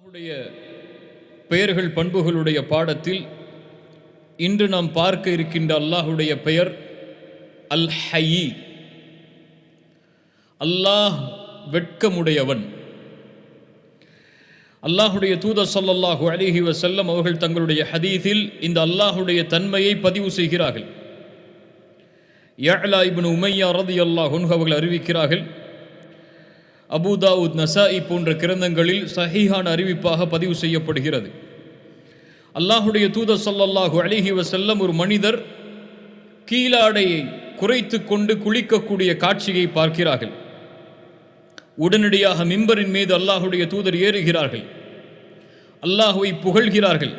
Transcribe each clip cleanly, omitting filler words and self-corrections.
அல்லாஹ்வுடைய பெயர்கள் பண்புகளுடைய பாடத்தில் இன்று நாம் பார்க்க இருக்கின்ற அல்லாஹ்வுடைய பெயர் அல் ஹய்யி. அல்லாஹ் வெட்கமுடையவன். அல்லாஹ்வுடைய தூதர் ஸல்லல்லாஹு அலைஹி வஸல்லம் அவர்கள் தங்களுடைய ஹதீஸில் இந்த அல்லாஹ்வுடைய தன்மையை பதிவு செய்கிறார்கள். யஅலா இப்னு உமையா ரலியல்லாஹு அன்ஹு அவர்கள் அறிவிக்கிறார்கள், அபூ தாவூத், நசாஇ போன்ற கிரந்தங்களில் சஹீஹான அறிவிப்பாக பதிவு செய்யப்படுகிறது. அல்லாஹுடைய தூதர் ஸல்லல்லாஹு அலைஹி வஸல்லம் ஒரு மனிதர் கீழாடையை குறைத்து கொண்டு குளிக்கக்கூடிய காட்சியை பார்க்கிறார்கள். உடனடியாக மிம்பரின் மீது அல்லாஹுடைய தூதர் ஏறுகிறார்கள், அல்லாஹுவை புகழ்கிறார்கள்.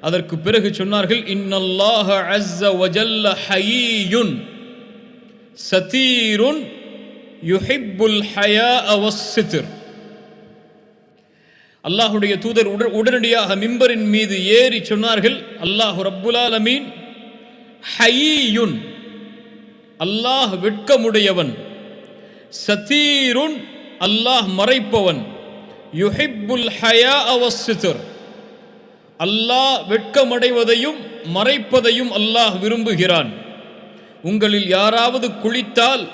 அதற்கு பிறகு சொன்னார்கள், இன்னல்லாஹ அஸ்ஸ வஜல்ல ஹய்யுன் சதீருன் யுஹிப்புல் ஹயாஅ வஸ்ஸித்ர். அல்லாஹுடைய தூதர் உடனடியாக மிம்பரின் மீது ஏறி சொன்னார்கள், அல்லாஹ் ரப்புல் ஆலமீன் ஹய்யுன், அல்லாஹ் வெட்கமுடையவன், சதீருன், அல்லாஹ் மறைப்பவன், யுஹிப்புல் ஹயாஅ வஸ்ஸித்ர், அல்லாஹ் வெட்கமடைவதையும் மறைப்பதையும் அல்லாஹ் விரும்புகிறான். உங்களில் யாராவது குளித்தால்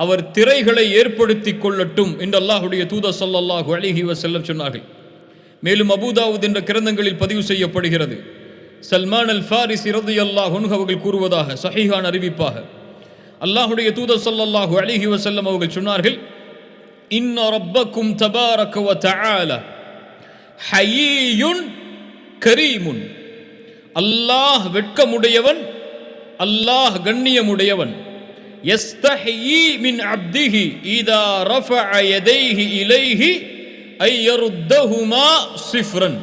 அவர் திரைகளை ஏற்படுத்தி கொள்ளட்டும் என்று அல்லாஹுடைய தூதர் ஸல்லல்லாஹு அலைஹி வஸல்லம் சொன்னார்கள். மேலும் அபூ தாவூத் என்ற கிரந்தங்களில் பதிவு செய்யப்படுகிறது, சல்மான் அல் ஃபாரிஸி ரலியல்லாஹு அன்ஹு அவர்கள் கூறுவதாக சஹீஹான அறிவிப்பாக அல்லாஹுடைய தூதர் ஸல்லல்லாஹு அலைஹி வஸல்லம் அவர்கள் சொன்னார்கள், இன்ன ரப்பக்கும் தபாரக வ தஆலா ஹய்யுன் கரீமுன். அல்லாஹ் வெட்கமுடையவன், அல்லாஹ் கண்ணியமுடையவன். யஸ்தஹயி மின் அப்திஹி இதா ரஃபஅ யதைஹி இலைஹி ஐ யருத்தஹுமா ஸிஃப்ரன்.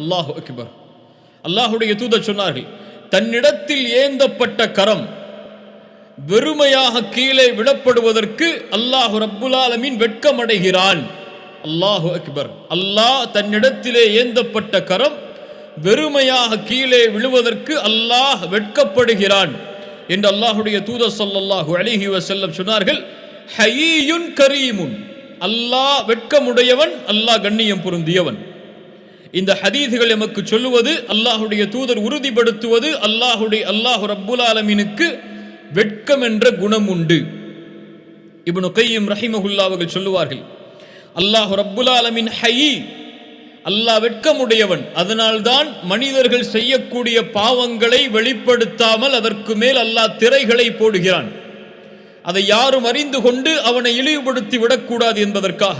அல்லாஹு அக்பர். அல்லாஹ்வுடைய தூதர் சொன்னார்கள், தன்னிடத்தில் ஏந்தப்பட்ட கரம் வெறுமையாக கீழே விடப்படுவதற்கு அல்லாஹ் ரப்புல் ஆலமீன் வெட்கமடைகிறான். அல்லாஹு அக்பர். அல்லாஹ் தன்னிடத்திலே ஏந்தப்பட்ட கரம் வெறுமையாக கீழே விழுவதற்கு அல்லாஹ் வெட்கப்படுகிறான் என்று அல்லாஹுடைய தூதர் ஸல்லல்லாஹு அலைஹி வஸல்லம் சொன்னார்கள். ஹய்யுன் கரீமுன், அல்லாஹ் வெட்கமுடையவன், அல்லாஹ் கண்ணியம் பொருந்தியவன். இந்த ஹதீஸ்கள் எமக்கு சொல்லுவது, அல்லாஹுடைய தூதர் உறுதிப்படுத்துவது, அல்லாஹ் ரப்புல் ஆலமீனுக்கு வெட்கம் என்ற குணம் உண்டு. இப்னு கய்யிம் ரஹிமஹுல்லாஹ் அவர்கள் சொல்லுவார்கள், அல்லாஹ் ரப்புல் ஆலமீன் ஹய்யி, அல்லாஹ் வெட்கமுடையவன். அதனால்தான் மனிதர்கள் செய்யக்கூடிய பாவங்களை வெளிப்படுத்தாமல் அதற்கு மேல் அல்லாஹ் திரைகளை போடுகிறான். அதை யாரும் அறிந்து கொண்டு அவனை இழிவுபடுத்தி விடக்கூடாது என்பதற்காக.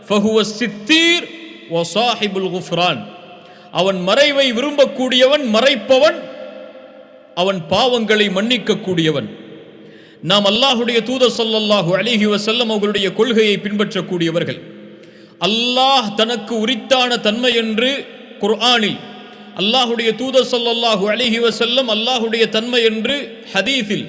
ஃபஹுவ சித்தீர் வ ஸாஹிபுல் குஃப்ரான். அவன் மறைவை விரும்பக்கூடியவன், மறைப்பவன், அவன் பாவங்களை மன்னிக்கக்கூடியவன். நாம் அல்லாஹுடைய தூதர் ஸல்லல்லாஹு அலைஹி வஸல்லம் அவர்களுடைய கொள்கையை பின்பற்றக்கூடியவர்கள். அல்லாஹ் தனக்கு உரித்தான தன்மை என்று குர்ஆனில், அல்லாஹுடைய தூதர் ஸல்லல்லாஹு அலைஹி வஸல்லம் அல்லாஹுடைய தன்மை என்று ஹதீஸில்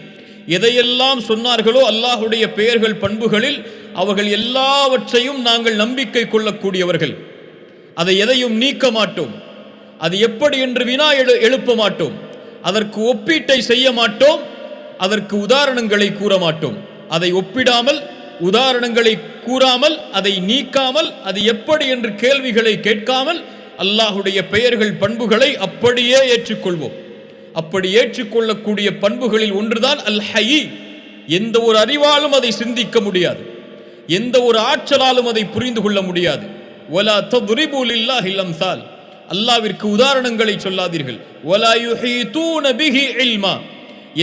எதையெல்லாம் சொன்னார்களோ அல்லாஹுடைய பெயர்கள் பண்புகளில் அவர்கள் எல்லாவற்றையும் நாங்கள் நம்பிக்கை கொள்ளக்கூடியவர்கள். அதை எதையும் நீக்க மாட்டோம். அது எப்படி என்று வினா எழுப்ப மாட்டோம். அதற்கு ஒப்பீட்டை செய்ய மாட்டோம். அதற்கு உதாரணங்களை கூற மாட்டோம். அதை ஒப்பிடாமல், உதாரணங்களை கூறாமல், அதை நீக்காமல், அது எப்படி என்று கேள்விகளை கேட்காமல் அல்லாஹுடைய பெயர்கள் பண்புகளை அப்படியே ஏற்றுக்கொள்வோம். அப்படி ஏற்றுக்கொள்ளக்கூடிய பண்புகளில் ஒன்றுதான் அல் ஹய்யி. எந்த ஒரு அறிவாலும் அதை சிந்திக்க முடியாது, எந்த ஒரு ஆற்றலாலும் அதை புரிந்து கொள்ள முடியாது. வலா தத்ரிபு லில்லாஹில் அம்சால். அல்லாஹ்விற்கு உதாரணங்களை சொல்லாதீர்கள். வலா யுஹீதூன பிஹி இல்மா.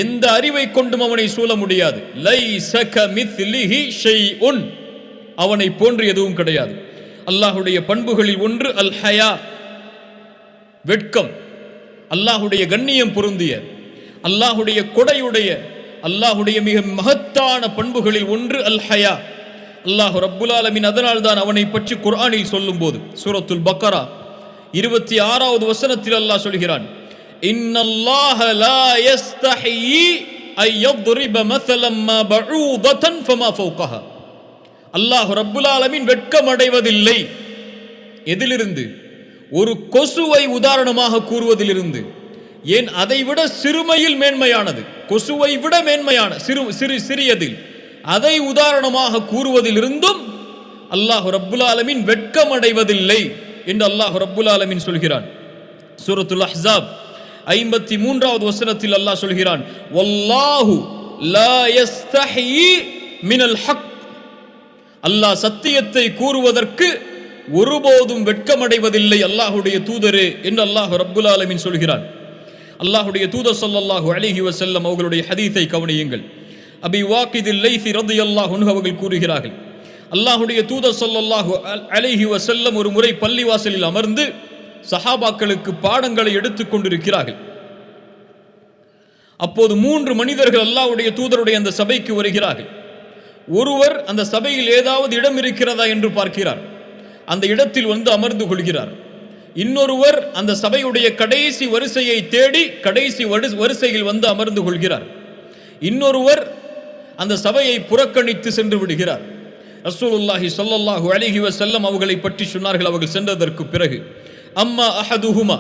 எந்த அறிவை கொண்டும் அவனை சூழ முடியாது. லைஸ கமித்லிஹி ஷைஉன். அவனை போன்று எதுவும் கிடையாது. அல்லாஹுடைய பண்புகளில் ஒன்று அல் ஹயா, வெட்கம். அல்லாஹுடைய கண்ணியம் பொருந்திய, அல்லாஹுடைய கொடையுடைய, அல்லாஹுடைய மிக மகத்தான பண்புகளில் ஒன்று அல் ஹயா. அல்லாஹ் ரப்புல் ஆலமீன் அதனால் தான் அவனை பற்றி குர்ஆனில் சொல்லும்போது சூரத்துல் பக்கரா 26வது வசனத்தில் அல்லாஹ் சொல்கிறான், இன்னல்லாஹ லா யஸ்தஹி ஐ யضرب مثلا ما بعوضة فما فوقها. அல்லாஹ் ரப்புல் ஆலமீன் வெட்கமடைவதில்லை. எதிலிருந்து? ஒரு கொசுவை உதாரணமாக கூறுவதிலிருந்து. ஏன்? அதை விட சிறுமையில் மேன்மையானது, கொசுவை விட மேன்மையான சிறியதில் அதை உதாரணமாக கூறுவதிலிருந்தும் அல்லாஹ் ரப்புல் ஆலமீன் வெட்கமடைவதில்லை என்று அல்லாஹ் ரப்புல் ஆலமீன் சொல்கிறான். சூரத்துல் அஹ்ஸாப் 53வது வசனத்தில் அல்லாஹ் சொல்கிறான், வல்லாஹு லா யஸ்தஹி மினல் ஹக். அல்லாஹ் சத்தியத்தை கூறுவதற்கு ஒருபோதும் வெட்கமடைவதில்லை அல்லாஹ்வுடைய தூதரே என்று அல்லாஹ் ரப்புல் ஆலமீன் சொல்கிறான். அல்லாஹ்வுடைய தூதர் ஸல்லல்லாஹு அலைஹி வஸல்லம் அவர்களுடைய ஹதீஸை கவனியுங்கள். அபி வாக்கிதில் லைஸி ரலியல்லாஹு அன்ஹு அவர்கள் கூறுகிறார்கள், அல்லாஹ்வுடைய தூதர் ஸல்லல்லாஹு அலைஹி வஸல்லம் ஒரு முறை பள்ளிவாசலில் அமர்ந்து சஹாபாக்களுக்கு பாடங்களை எடுத்துக் கொண்டிருக்கிறார்கள். அப்போது 3 மனிதர்கள் அல்லாஹ்வுடைய தூதருடைய அந்த சபைக்கு வருகிறார்கள். ஒருவர் அந்த சபையில் ஏதாவது இடம் இருக்கிறதா என்று பார்க்கிறார். அந்த இடத்தில் வந்து அமர்ந்து கொள்கிறார். இன்னொருவர் அந்த சபையுடைய கடைசி வரிசையை தேடி கடைசி வரிசையில் வந்து அமர்ந்து கொள்கிறார். இன்னொருவர் அந்த சபையை புறக்கணித்து சென்று விடுகிறார். ரசூலுல்லாஹி ஸல்லல்லாஹு அலைஹி வஸல்லம் அவர்களை பற்றி சொன்னார்கள் அவர்கள் சென்றதற்கு பிறகு, அம்மா அஹதுஹுமா,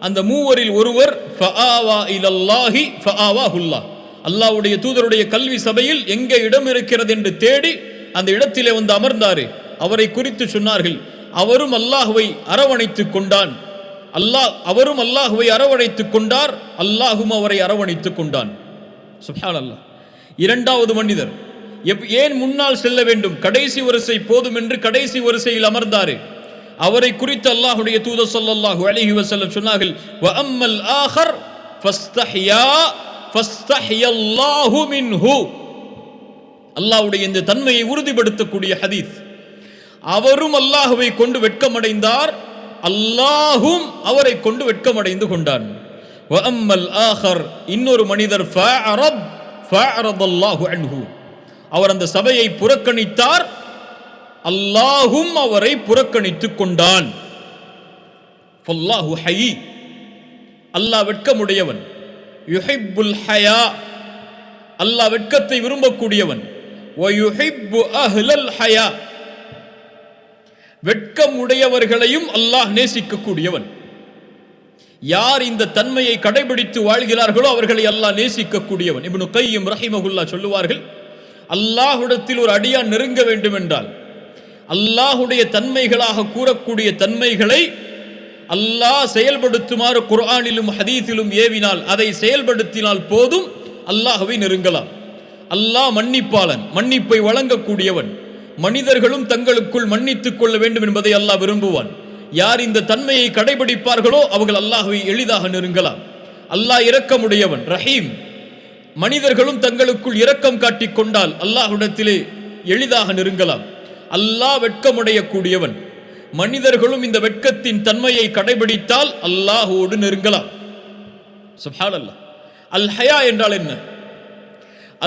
அந்த மூவரில் ஒருவர் ஃபஆவா இலல்லாஹி ஃபஆவாஹுல்லாஹ், அல்லாஹ்வுடைய தூதருடைய கல்வி சபையில் எங்கே இடம் இருக்கிறது என்று தேடி அந்த இடத்திலே வந்து அமர்ந்தாரு. அவரை குறித்து சொன்னார்கள், அவரும் அல்லாஹ்வை அரவணைத்துக் கொண்டான், அவரும் அல்லாஹ்வை அரவணைத்துக் கொண்டார், அல்லாஹும் அவரை அரவணைத்துக் கொண்டான். சுப்ஹானல்லாஹ். இரண்டாவது மனிதர் ஏன் முன்னால் செல்ல வேண்டும், கடைசி வரிசை போதும் என்று கடைசி வரிசையில் அமர்ந்தாரு. அவரை குறித்து அல்லாஹ்வுடைய தூதர் ஸல்லல்லாஹு அலைஹி வஸல்லம் சொன்னார்கள், வ அம்மல் ஆகர் ஃபஸ்தஹியல்லாஹு மின்ஹு. அல்லாஹ்வுடைய இந்த தன்மையை உறுதிப்படுத்தக்கூடிய ஹதீஸ். அவரும் அல்லாஹ்வை கொண்டு வெட்கமடைந்தார், அல்லாஹும் அவரை கொண்டு வெட்கமடைந்து கொண்டான். வ அம்மல் ஆகர், இன்னொரு மனிதர் ஃபஅரதல்லாஹு அன்ஹு, அவர் அந்த சபையை புறக்கணித்தார், அல்லாஹும் அவரை புறக்கணித்துக் கொண்டான். ஃபல்லாஹு ஹயி, அல்லாஹ் வெட்கமுடையவன். யுஹிப்புல் ஹயா, அல்லாஹ் வெட்கத்தை விரும்பக்கூடியவன். வ யுஹிப்பு அஹ்லல் ஹயா, வெட்கம் உடையவர்களையும் அல்லாஹ் நேசிக்கக்கூடியவன். யார் இந்த தன்மையை கடைபிடித்து வாழ்கிறார்களோ அவர்களை அல்லாஹ் நேசிக்கக்கூடியவன். இப்னு கையிம் ரஹிமஹுல்லாஹ் சொல்லுவார்கள், அல்லாஹ்விடத்தில் ஒரு அடியான் நெருங்க வேண்டும் என்றால் அல்லாஹ்வுடைய தன்மைகளாக கூறக்கூடிய தன்மைகளை அல்லாஹ் செயல்படுத்துமாறு குர்ஆனிலும் ஹதீஸிலும் ஏவினால், அதை செயல்படுத்தினால் போதும் அல்லாஹ்வை நெருங்கலாம். அல்லாஹ் மன்னிப்பாளன், மன்னிப்பை வழங்கக்கூடியவன். மனிதர்களும் தங்களுக்குள் மன்னித்துக் கொள்ள வேண்டும் என்பதை அல்லாஹ் விரும்புவான். யார் இந்த தன்மையை கடைபிடிப்பார்களோ அவர்கள் அல்லாஹ்வை எளிதாக நெருங்கலாம். அல்லாஹ் இரக்கமுடையவன், ரஹீம். மனிதர்களும் தங்களுக்குள் இரக்கம் காட்டிக் கொண்டால் அல்லாஹ்விடத்திலே எளிதாக நெருங்கலாம். அல்லாஹ் வெட்கமுடைய கூடியவன். மனிதர்களும் இந்த வெட்கத்தின் தன்மையை கடைபிடித்தால் அல்லாஹ்வோடு நெருங்கலாம். சுப்ஹானல்லாஹ். அல் ஹயா என்றால் என்ன?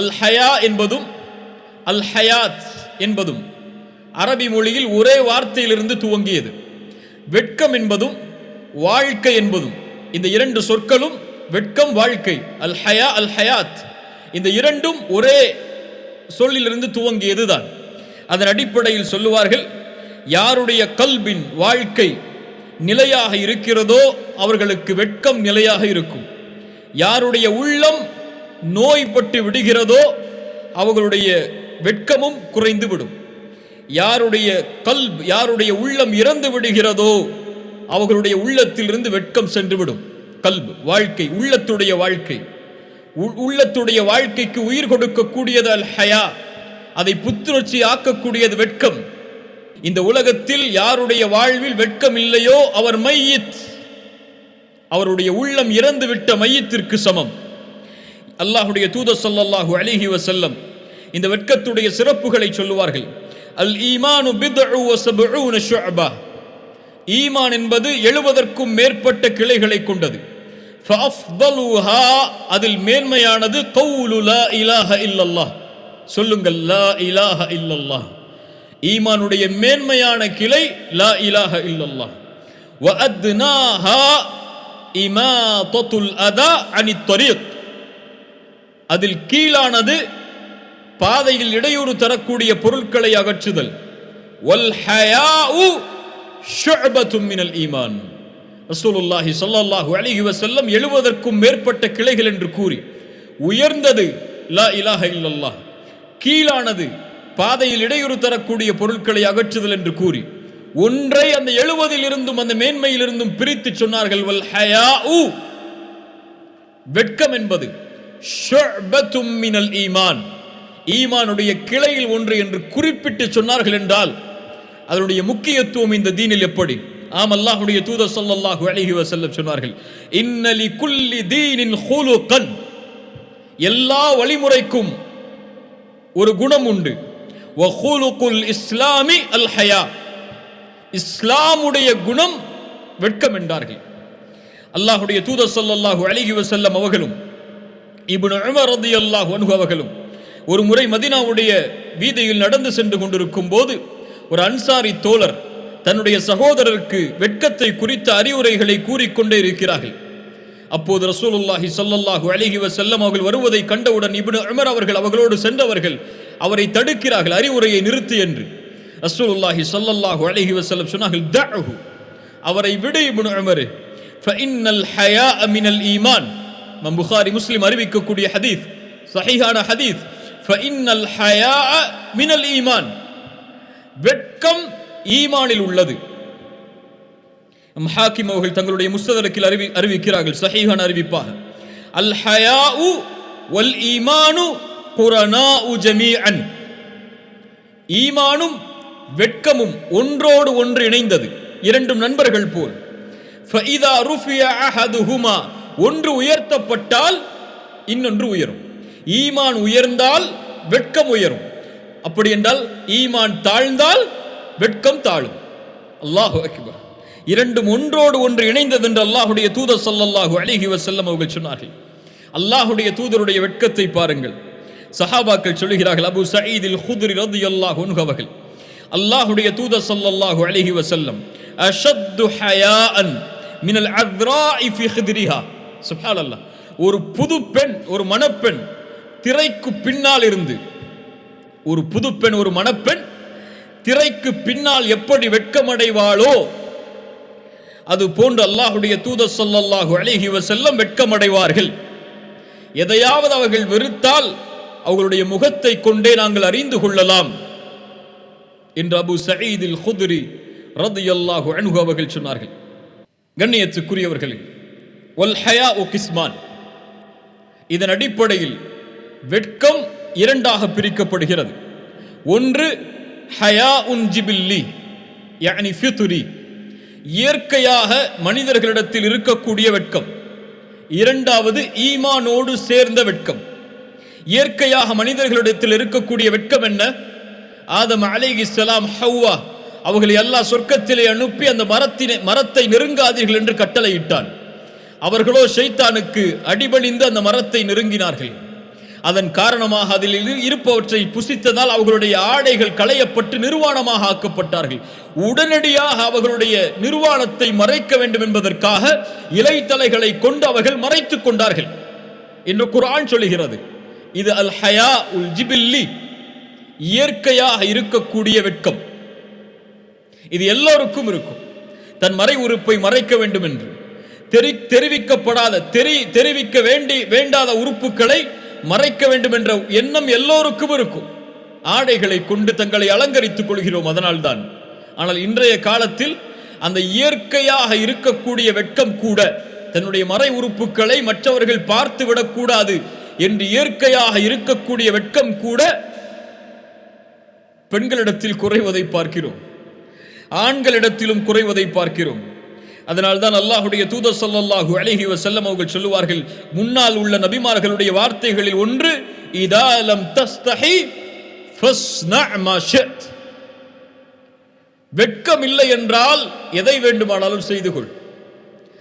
அல் ஹயா என்பதும் அல் ஹயாத் என்பதும் அரபி மொழியில் ஒரே வார்த்தையிலிருந்து துவங்கியது. வெட்கம் என்பதும் வாழ்க்கை என்பதும், இந்த 2 சொற்களும் வெட்கம், வாழ்க்கை, அல் ஹயா அல் ஹயாத், இந்த இரண்டும் ஒரே சொல்லிலிருந்து துவங்கியதுதான். அதன் அடிப்படையில் சொல்லுவார்கள், யாருடைய கல்பின் வாழ்க்கை நிலையாக இருக்கிறதோ அவர்களுக்கு வெட்கம் நிலையாக இருக்கும். யாருடைய உள்ளம் நோய்பட்டு விடுகிறதோ அவர்களுடைய வெட்கமும் குறைந்து விடும். யாருடைய உள்ளம் இறந்து விடுகிறதோ அவர்களுடைய உள்ளத்திலிருந்து வெட்கம் சென்று விடும். கல்ப், வாழ்க்கை, உள்ளத்துடைய வாழ்க்கை. உள்ளத்துடைய வாழ்க்கைக்கு உயிர் கொடுக்கக்கூடியது அல் ஹயா, அதை புத்துணர்ச்சி ஆக்கக்கூடியது வெட்கம். இந்த உலகத்தில் யாருடைய வாழ்வில் வெட்கம் இல்லையோ அவர் மையித், அவருடைய உள்ளம் இறந்து விட்ட மையத்திற்கு சமம். அல்லாஹ்வுடைய தூதர் ஸல்லல்லாஹு அலைஹி வஸல்லம் இந்த வெட்கத்துடைய சிறப்புகளை சொல்லுவார்கள். அல் ஈமானு பித்உ வ சப்ஊன ஷுஅபா, ஈமான் என்பது 70க்கும் மேற்பட்ட கிளைகளை கொண்டது. ஃபஅஃதலுஹா, அதில் மேன்மையானது கௌலு லா இலாஹ இல்லல்லாஹ், சொல்லுங்கள் லா இலாஹ இல்லல்லாஹ். ஈமானுடைய மேன்மையான கிளை லா இலாஹ இல்லல்லாஹ். வ அத்னாஹா இமாதத்துல் அதா அனித் தரீக், அதில் கீழானது பாதையில் இடையூறு தரக்கூடிய பொருட்களை அகற்றுதல். வல் ஹயாஉ ஷுஅபத்தும் மினல் ஈமான். ரசூலுல்லாஹி ஸல்லல்லாஹு அலைஹி வஸல்லம் 70க்கும் மேற்பட்ட கிளைகள் என்று கூறி, உயர்ந்தது லா இலாஹ இல்லல்லாஹ், கீழானது பாதையில் இடையூறு தரக்கூடிய பொருட்களை அகற்றுதல் என்று கூறி, ஒன்றை அந்த 70 இருந்தும் அந்த மேன்மையிலிருந்தும் பிரித்து சொன்னார்கள். வல் ஹயாஉ, வெட்கம் என்பது ஷுஅபத்தும் மினல் ஈமான், ஈமானுடைய கிளையில் ஒன்று என்று குறிப்பிட்டு சொன்னார்கள் என்றால் அதனுடைய முக்கியத்துவம் இந்த தீனில் எப்படி? ஆம், அல்லாஹ்வுடைய தூதர் ஸல்லல்லாஹு அலைஹி வஸல்லம் சொன்னார்கள், இன்னலி குல்லி தீனின் ஹுலுகன், எல்லா வழிமுறைக்கும் ஒரு குணம் உண்டு. வ ஹுலுகுல் இஸ்லாமி அல் ஹயா, இஸ்லாமுடைய குணம் வெட்கம் என்றார்கள். அல்லாஹ்வுடைய தூதர் ஸல்லல்லாஹு அலைஹி வஸல்லம் அவர்களும் இப்னு உமர் ரலியல்லாஹு அன்ஹு அவர்களும் ஒரு முறை மதீனாவுடைய வீதியில் நடந்து சென்று கொண்டிருக்கும் போது ஒரு அன்சாரி தோழர் தன்னுடைய சகோதரருக்கு வெட்கத்தை குறித்த அறிவுரைகளை கூறிக்கொண்டே இருக்கிறார்கள். அப்போது ரசூலுல்லாஹி ஸல்லல்லாஹு அலைஹி வஸல்லம் அவர்கள் வருவதை கண்டவுடன் இப்னு உமர் அவர்கள் அவர்களோடு சென்றவர்கள் அவரை தடுக்கிறார்கள், அறிவுரையை நிறுத்து என்று. ரசூலுல்லாஹி ஸல்லல்லாஹு அலைஹி வஸல்லம் சொன்னார்கள், தஅஹு, அவரை விடு இப்னு உமர், ஃபஇன்னல் ஹயாஅ மினல் ஈமான். புகாரி முஸ்லிம் அறிவிக்கக்கூடிய ஹதீஸ், சஹீஹான ஹதீஸ். ஃபஇன்னல் ஹயாஅ மினல் ஈமான், வெட்கம் ஈமானில் உள்ளது. ஹாக்கிம் அவர்கள் தங்களுடைய முஸ்ததரக்கில் அறிவிக்கிறார்கள், சஹீஹான அறிவிப்பாக, அல் ஹயாஉ வல் ஈமானு குரனாஉ ஜமீஅன், ஈமானும் வெட்கமும் ஒன்றோடு ஒன்று இணைந்தது, இரண்டும் நண்பர்கள் போல். ஃபஇதா ருஃபிய அஹதுஹுமா, ஒன்று உயர்த்தப்பட்டால் இன்னொன்று உயரும். ஈமான் உயர்ந்தால் வெட்கம் உயரும், அப்படி என்றால் ஈமான் தாழ்ந்தால் வெட்கம் தாழும். அல்லாஹு அக்பர். இரண்டும் ஒன்றோடு ஒன்று இணைந்தது என்று அல்லாஹ்வுடைய தூதர் ஸல்லல்லாஹு அலைஹி வஸல்லம் அவர்கள் சொன்னார்கள். அல்லாஹ்வுடைய தூதருடைய வெட்கத்தை பாருங்கள். சஹாபாக்கள் சொல்கிறார்கள், அபூ சயீத் அல் குத்ரி ரலியல்லாஹு அன்ஹு அவர்கள், அல்லாஹ்வுடைய தூதர் ஸல்லல்லாஹு அலைஹி வஸல்லம் அஷத்து ஹயாஅன் மினல் அத்ராஇ ஃபி ஹித்ரிஹா. சுப்ஹானல்லாஹ், ஒரு புது பெண், ஒரு மணப்பெண் திரைக்கு பின்னால் இருந்து, ஒரு புது பெண், ஒரு மணப்பெண் திரைக்கு பின்னால் எப்படி வெட்கமடைவாளோ அது போன்று அல்லாஹ்வுடைய தூதர் ஸல்லல்லாஹு அலைஹி வஸல்லம் வெட்கமடைவார்கள். எதையாவது அவர்கள் வெறுத்தால் அவர்களுடைய முகத்தை கொண்டே நாங்கள் அறிந்து கொள்ளலாம் என்று அபூ சயீத் அல் குத்ரி ரலியல்லாஹு அன்ஹு அவர்கள் சொன்னார்கள். கண்ணியத்துக்குரியவர்களே, வல் ஹயாஉ கிஸ்மான், இதன் அடிப்படையில் வெட்கம் இரண்டாக பிரிக்கப்படுகிறது. ஒன்று ஹயாஉன் ஜிபில்லி, யானி ஃபித்ரி, இயற்கையாக மனிதர்களிடத்தில் இருக்கக்கூடிய வெட்கம். இரண்டாவது ஈமானோடு சேர்ந்த வெட்கம். இயற்கையாக மனிதர்களிடத்தில் இருக்கக்கூடிய வெட்கம் என்ன? ஆதம் அலைஹிஸ்ஸலாம், ஹவ்வா அவர்களை அல்லாஹ் சொர்க்கத்திலே அனுப்பி அந்த மரத்தை நெருங்காதீர்கள் என்று கட்டளையிட்டான். அவர்களோ ஷைத்தானுக்கு அடிபணிந்து அந்த மரத்தை நெருங்கினார்கள். அதன் காரணமாக அதில் இருப்பவற்றை புசித்ததால் அவர்களுடைய ஆடைகள் களையப்பட்டு நிர்வாணமாக ஆக்கப்பட்டார்கள். உடனடியாக அவர்களுடைய நிர்வாணத்தை மறைக்க வேண்டும் என்பதற்காக இலைத்தலைகளை கொண்டு அவர்கள் மறைத்துக் கொண்டார்கள் என்று குர்ஆன் சொல்கிறது. இது அல் ஹயா உல் ஜிபில்லி, இயற்கையாக இருக்கக்கூடிய வெட்கம். இது எல்லோருக்கும் இருக்கும். தன் மறை உறுப்பை மறைக்க வேண்டும் என்று தெரிவிக்கப்படாத, தெரிவிக்க வேண்டாத உறுப்புகளை மறைக்க வேண்டும் என்ற எண்ணம் எல்லோருக்கும் இருக்கும். ஆடைகளை கொண்டு தங்களை அலங்கரித்துக் கொள்கிறோம், அதனால்தான். ஆனால் இன்றைய காலத்தில் அந்த இயற்கையாக இருக்கக்கூடிய வெட்கம் கூட, தன்னுடைய மறை உறுப்புகளை மற்றவர்கள் பார்த்து விடக்கூடாது என்று இயற்கையாக இருக்கக்கூடிய வெட்கம் கூட பெண்களிடத்தில் குறைவதை பார்க்கிறோம், ஆண்களிடத்திலும் குறைவதை பார்க்கிறோம். அதனால்தான் அல்லாஹ்வுடைய தூதர் ஸல்லல்லாஹு அலைஹி வஸல்லம் அவர்கள் சொல்லுவார்கள், முன்னால் உள்ள நபிமார்களுடைய வார்த்தைகளில் ஒன்று, இதா லம் தஸ்தஹி ஃபஸ்னா மா ஷித், வெட்கம் இல்லை என்றால் எதை வேண்டுமானாலும் செய்து கொள்,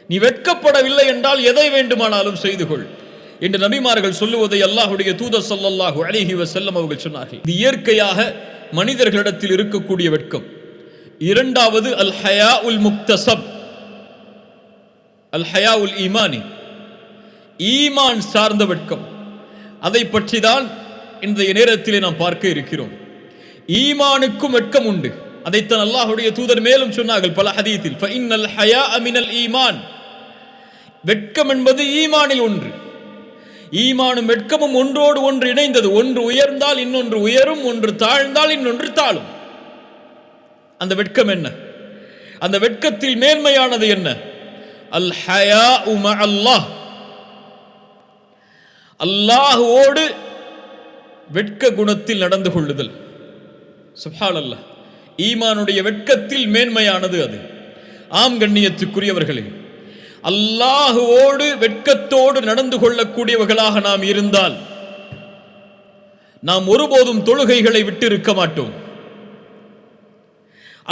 நீ வெட்கப்படவில்லை என்றால் எதை வேண்டுமானாலும் செய்து கொள் என்று நபிமார்கள் சொல்லுவதை அல்லாஹ்வுடைய தூதர் ஸல்லல்லாஹு அலைஹி வஸல்லம் அவர்கள் சொன்னார்கள். இது இயற்கையாக மனிதர்களிடத்தில் இருக்கக்கூடிய வெட்கம். இரண்டாவது அல் ஹயா உல் முக்தசப், அல் ஹயா உல் ஈமானி, ஈமான் சார்ந்த வெட்கம். அதை பற்றி தான் இன்றைய நேரத்திலே நாம் பார்க்க இருக்கிறோம். ஈமானுக்கும் வெட்கம் உண்டு. அதைத்தான் அல்லாஹ்வுடைய தூதர் மேலும் சொன்னார்கள் பல ஹதீஸில், ஃபஇன்னல் ஹயாஅ மினல் ஈமான், வெட்கம் என்பது ஈமானில் ஒன்று. ஈமானும் வெட்கமும் ஒன்றோடு ஒன்று இணைந்தது. ஒன்று உயர்ந்தால் இன்னொன்று உயரும், ஒன்று தாழ்ந்தால் இன்னொன்று தாழும். அந்த வெட்கம் என்ன? அந்த வெட்கத்தில் மேன்மையானது என்ன? அல் ஹயாஉ மஅல்லாஹ், அல்லாஹ்வோடு வெட்க குணத்தில் நடந்து கொள்ளுதல். சுப்ஹானல்லாஹ், ஈமானுடைய வெட்கத்தில் மேன்மையானது அது. ஆம் கண்ணியத்துக்குரியவர்களே, அல்லாஹ்வோடு வெட்கத்தோடு நடந்து கொள்ளக்கூடியவர்களாக நாம் இருந்தால் நாம் ஒருபோதும் தொழுகைகளை விட்டு இருக்க மாட்டோம்.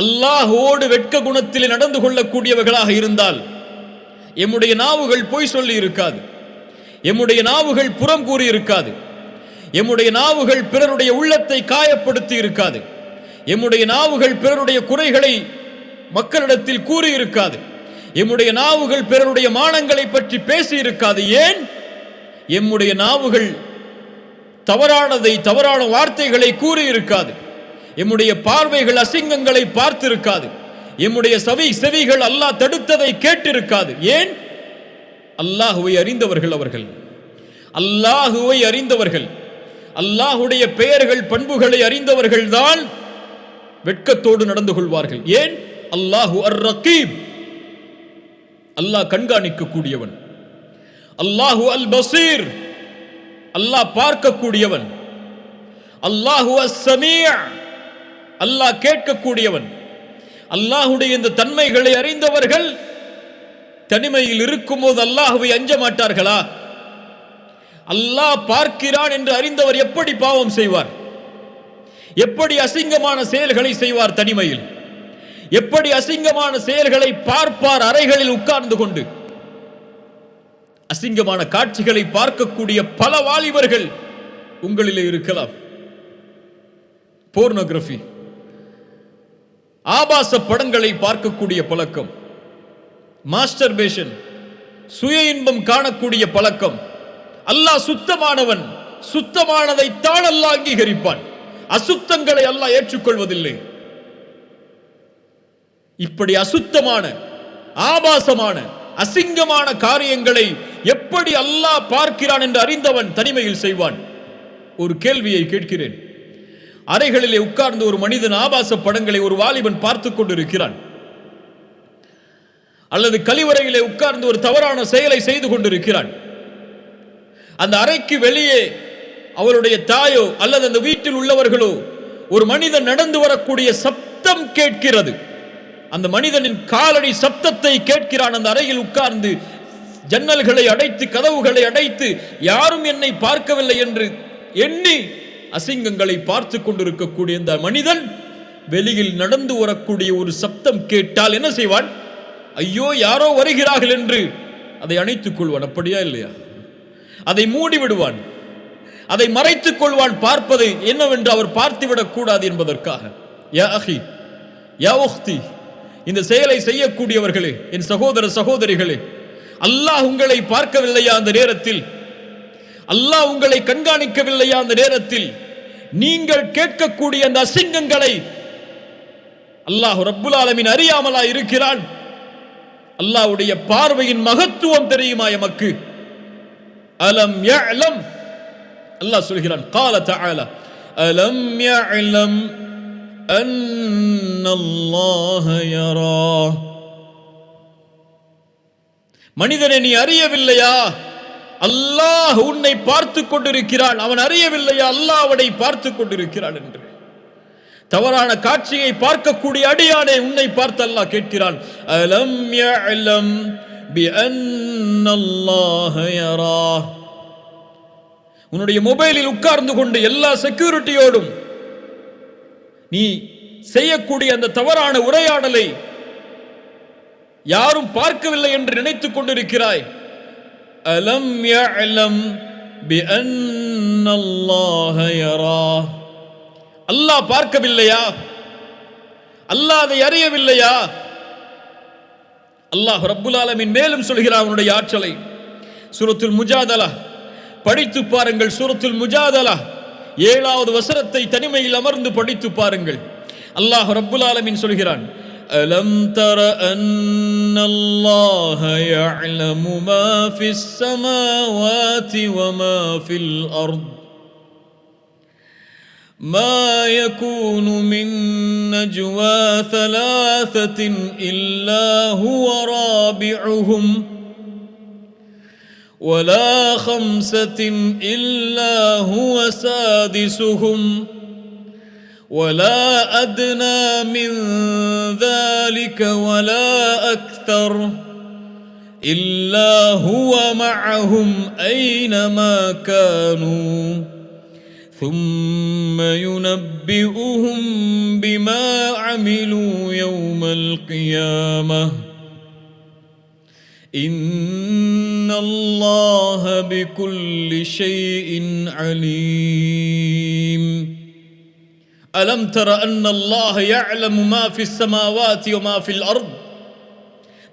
அல்லாஹ்வோடு வெட்க குணத்தில் நடந்து கொள்ளக்கூடியவர்களாக இருந்தால் எம்முடைய நாவுகள் பொய் சொல்லி இருக்காது, எம்முடைய நாவுகள் புறம் கூறி இருக்காது, எம்முடைய நாவுகள் பிறருடைய உள்ளத்தை காயப்படுத்தி இருக்காது, எம்முடைய நாவுகள் பிறருடைய குறைகளை மக்களிடத்தில் கூறி இருக்காது, எம்முடைய நாவுகள் பிறருடைய மானங்களை பற்றி பேசி இருக்காது. ஏன்? எம்முடைய நாவுகள் தவறானதை, தவறான வார்த்தைகளை கூறி இருக்காது, எம்முடைய பார்வைகள் அசிங்கங்களை பார்த்திருக்காது, எம்முடைய செவிகள் அல்லாஹ் தடுத்ததை கேட்டிருக்காது. ஏன்? அல்லாஹுவை அறிந்தவர்கள் அவர்கள், அல்லாஹுவை அறிந்தவர்கள், அல்லாஹுடைய பெயர்கள் பண்புகளை அறிந்தவர்கள் தான் வெட்கத்தோடு நடந்து கொள்வார்கள். ஏன்? அல்லாஹு அர் ரகீப், அல்லாஹ் கண்காணிக்க கூடியவன். அல்லாஹு அல் பசீர், அல்லாஹ் பார்க்கக்கூடியவன். அல்லாஹு அஸ்-சமீஅ், அல்லாஹ் கேட்கக்கூடியவன். அல்லாஹுடைய இந்த தன்மைகளை அறிந்தவர்கள் தனிமையில் இருக்கும் போது அல்லாஹுவை அஞ்ச மாட்டார்களா? அல்லாஹ் பார்க்கிறான் என்று அறிந்தவர் எப்படி பாவம் செய்வார்? எப்படி அசிங்கமான செயல்களை செய்வார்? தனிமையில் எப்படி அசிங்கமான செயல்களை பார்ப்பார்? அறைகளில் உட்கார்ந்து கொண்டு அசிங்கமான காட்சிகளை பார்க்கக்கூடிய பல வாலிபர்கள் உங்களிலே இருக்கலாம். போர்னோகிராஃபி, ஆபாச படங்களை பார்க்கக்கூடிய பழக்கம், மாஸ்டர்பேஷன், சுய இன்பம் காணக்கூடிய பழக்கம். அல்லாஹ் சுத்தமானவன், சுத்தமானதை தான் அல்லாஹ் அங்கீகரிப்பான், அசுத்தங்களை அல்லாஹ் ஏற்றுக்கொள்வதில்லை. இப்படி அசுத்தமான, ஆபாசமான, அசிங்கமான காரியங்களை எப்படி அல்லாஹ் பார்க்கிறான் என்று அறிந்தவன் தனிமையில் செய்வான். ஒரு கேள்வியை கேட்கிறேன். அறைகளிலே உட்கார்ந்து ஒரு மனிதன் ஆபாச படங்களை ஒரு வாலிபன் பார்த்துக் கொண்டிருக்கிறான், அல்லது கழிவறையிலே உட்கார்ந்து ஒரு தவறான செயலை செய்து கொண்டிருக்கிறான். அந்த அறைக்கு வெளியே அவருடைய தாயோ அல்லது அந்த வீட்டில் உள்ளவர்களோ ஒரு மனிதன் நடந்து வரக்கூடிய சப்தம் கேட்கிறது. அந்த மனிதனின் காலடி சப்தத்தை கேட்கிறான். அந்த அறையில் உட்கார்ந்து ஜன்னல்களை அடைத்து, கதவுகளை அடைத்து, யாரும் என்னை பார்க்கவில்லை என்று எண்ணி அசிங்கங்களை பார்த்து கொண்டிருக்கக்கூடிய இந்த மனிதன் வெளியில் நடந்து வரக்கூடிய ஒரு சப்தம் கேட்டால் என்ன செய்வான்? ஐயோ, யாரோ வருகிறார்கள் என்று அதை அணைத்துக் கொள்வான். அப்படியா இல்லையா? அதை மூடி விடுவான், அதை மறைத்துக் கொள்வான். பார்ப்பது என்னவென்று அவர் பார்த்துவிடக் கூடாது என்பதற்காக. யா அஹி, யா உக்தி, இந்த செயலை செய்யக்கூடியவர்களே, என் சகோதர சகோதரிகளே, அல்லாஹ் உங்களை பார்க்கவில்லையா? அந்த நேரத்தில் அல்லாஹ் உங்களை கண்காணிக்கவில்லையா? அந்த நேரத்தில் நீங்கள் கேட்கக்கூடிய அந்த அசிங்கங்களை அல்லாஹ் ரப்புல் ஆலமீன் அறியாமலா இருக்கிறான்? அல்லாஹ்வுடைய பார்வையின் மகத்துவம் தெரியுமா எமக்கு? அலம் யஅலம், அல்லாஹ் சொல்கிறான், قال تعالى அலம் யஅலம் அன்னல்லாஹ யரா. மனிதனை நீ அறியவில்லையா? அல்லாஹ் உன்னை பார்த்து கொண்டிருக்கிறான். அவன் அறியவில்லையா அல்லாஹ் அவனை பார்த்து கொண்டிருக்கிறான் என்று? தவறான காட்சியை பார்க்கக்கூடிய அடியானே, உன்னை பார்த்து அல்லாஹ் கேட்கிறான். அலம் யஅலம் பிஅன்னல்லாஹ யரா. உன்னுடைய மொபைலில் உட்கார்ந்து கொண்டு எல்லா செக்யூரிட்டியோடும் நீ செய்யக்கூடிய அந்த தவறான உரையாடலை யாரும் பார்க்கவில்லை என்று நினைத்துக் கொண்டிருக்கிறாய். அலம் யஅலம் பிஅன்னல்லாஹ யரா. அல்லாஹ் பார்க்கவில்லையா? அல்லாஹ் அதை அறியவில்லையா? அல்லாஹ் ரப்புல் ஆலமீன் மேலும் சொல்கிறான் அவனுடைய ஆற்றலை. சூரத்துல் முஜாதலா படித்து பாருங்கள். சூரத்துல் முஜாதலா 7வது வசனத்தை தனிமையில் அமர்ந்து படித்து பாருங்கள். அல்லாஹ் ரப்புல் ஆலமீன் சொல்கிறான், அலம் தர அன்னல்லாஹ யஅலமு மா ஃபிஸ் ஸமாவாதி வ மா ஃபில் அர்த் ما يكون من نجوى ثلاثة إلا هو رابعهم ولا خمسة إلا هو سادسهم ولا أدنى من ذلك ولا أكثر إلا هو معهم أينما كانوا ثم ينبئهم بما عملوا يوم القيامة إن الله بكل شيء عليم ألم تر أن الله يعلم ما في السماوات وما في الأرض